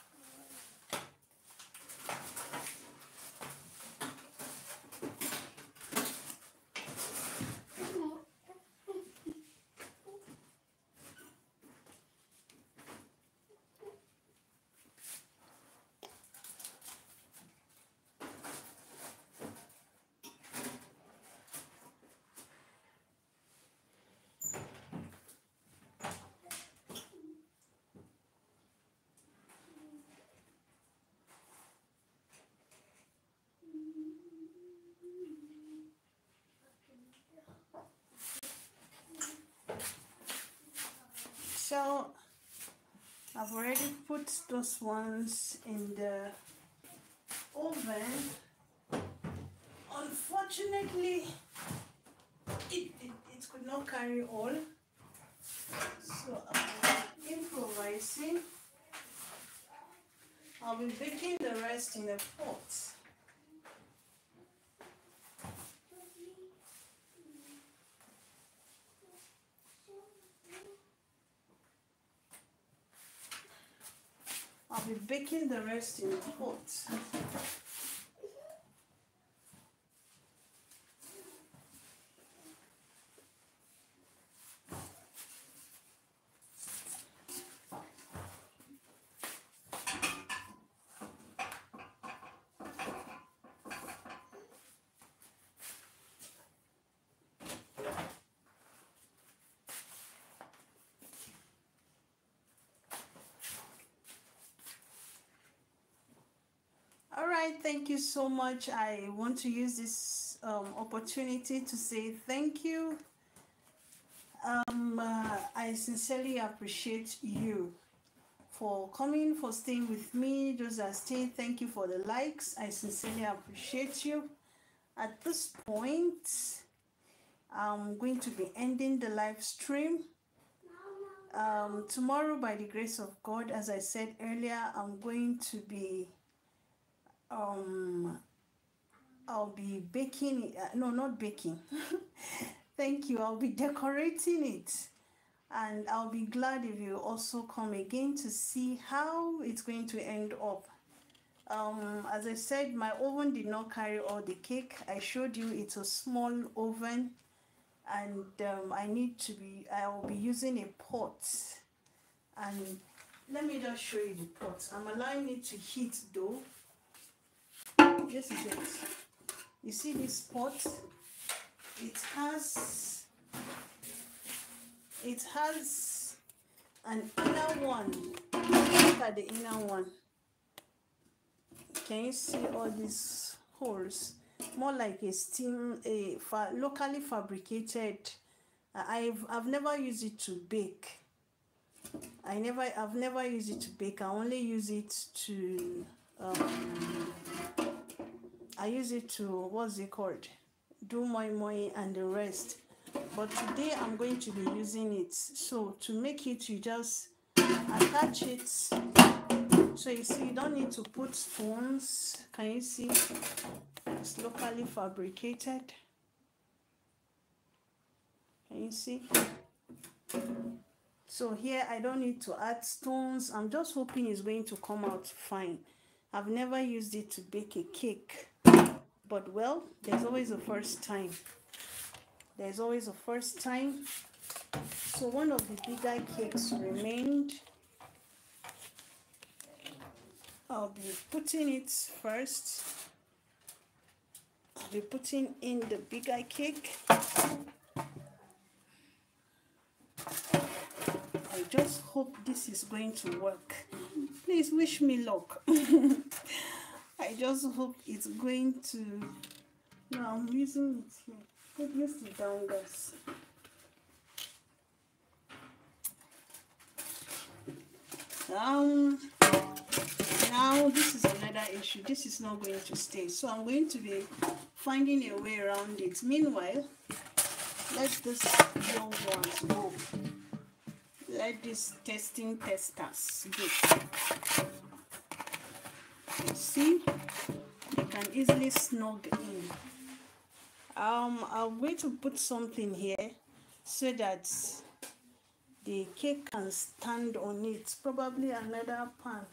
So I've already put those ones in the oven. Unfortunately, it could not carry all. So I'm improvising. I'll be baking the rest in a pot. I'll be be baking the rest in the pot. All right, thank you so much. I want to use this opportunity to say thank you. I sincerely appreciate you for coming, for staying with me. Those that stay, thank you for the likes. I sincerely appreciate you. At this point, I'm going to be ending the live stream. Tomorrow, by the grace of God, as I said earlier, I'm going to be I'll be baking it. No, not baking. Thank you. I'll be decorating it, and I'll be glad if you also come again to see how it's going to end up. As I said, my oven did not carry all the cake. I showed you it's a small oven, and I'll be using a pot. And let me just show you the pot. I'm allowing it to heat though. This is it. You see this pot? It has an inner one. Look at the inner one. Can you see all these holes? More like a locally fabricated. I've never used it to bake. I've never used it to bake. I only use it to I use it to, what's it called, do moi and the rest. But today I'm going to be using it. So to make it, you just attach it. So you see, you don't need to put stones. Can you see? It's locally fabricated. Can you see? So here I don't need to add stones. I'm just hoping it's going to come out fine. I've never used it to bake a cake. But well, there's always a first time. There's always a first time. So one of the bigger cakes remained. I'll be putting it first. I'll be putting in the bigger cake. I just hope this is going to work. Please wish me luck. I just hope it's going to. No, I'm using it here. Put this down, guys. Now this is another issue. This is not going to stay, so I'm going to be finding a way around it. Meanwhile, let this young ones go. Let these testers go. See, they can easily snug in. I'm going to put something here so that the cake can stand on it. Probably another pan.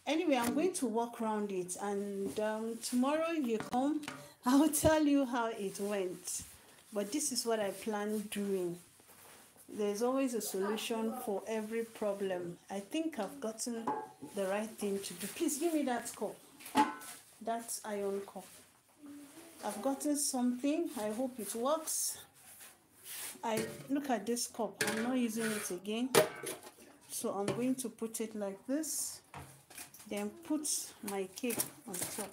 Anyway, I'm going to walk around it, and tomorrow you come, I'll tell you how it went. But this is what I plan doing. There's always a solution for every problem. I think I've gotten the right thing to do. Please give me that cup. That iron cup. I've gotten something. I hope it works. Look at this cup. I'm not using it again. So I'm going to put it like this. Then put my cake on top.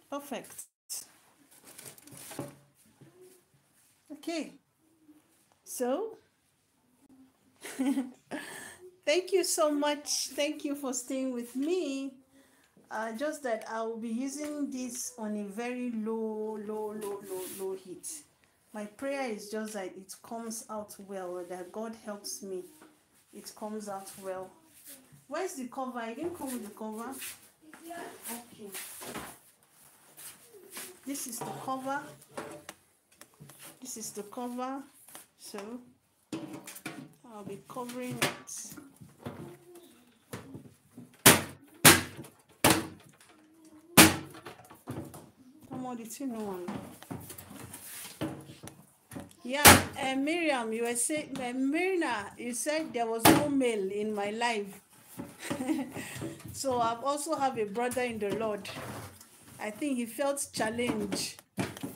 Perfect. Okay. So, thank you so much. Thank you for staying with me. Just that I will be using this on a very low heat. My prayer is just that it comes out well, that God helps me. It comes out well. Where's the cover? I didn't come with the cover. Okay. This is the cover. This is the cover. So I'll be covering it. more the two no one. Yeah, and Miriam, you were saying, Mirna, you said there was no male in my life. So I also have a brother in the Lord. I think he felt challenged.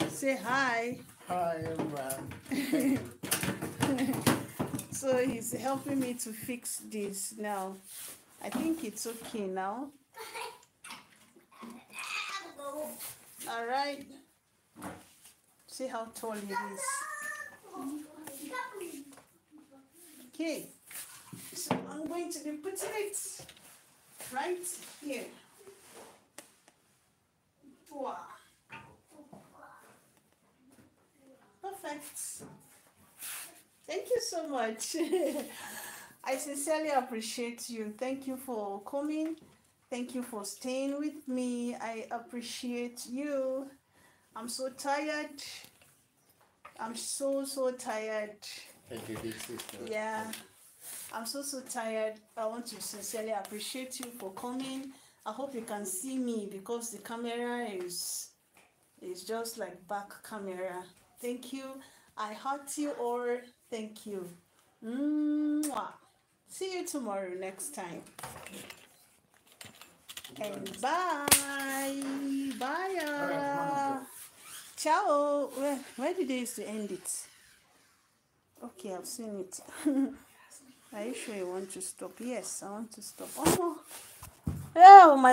Say hi. Hi, everyone. So he's helping me to fix this now. I think it's okay now. All right. See how tall it is. Okay. So I'm going to be putting it right here. Wow. Perfect. Thank you so much. I sincerely appreciate you. Thank you for coming. Thank you for staying with me. I appreciate you. I'm so tired. I'm so tired. Thank you, big sister. Yeah. I'm so tired. I want to sincerely appreciate you for coming. I hope you can see me because the camera is just like back camera. Thank you. I heart you all. Thank you. Mwah. See you tomorrow next time. And bye. Bye. Ciao. Where did they used to end it? Okay, I've seen it. Are you sure you want to stop? Yes, I want to stop. Oh, my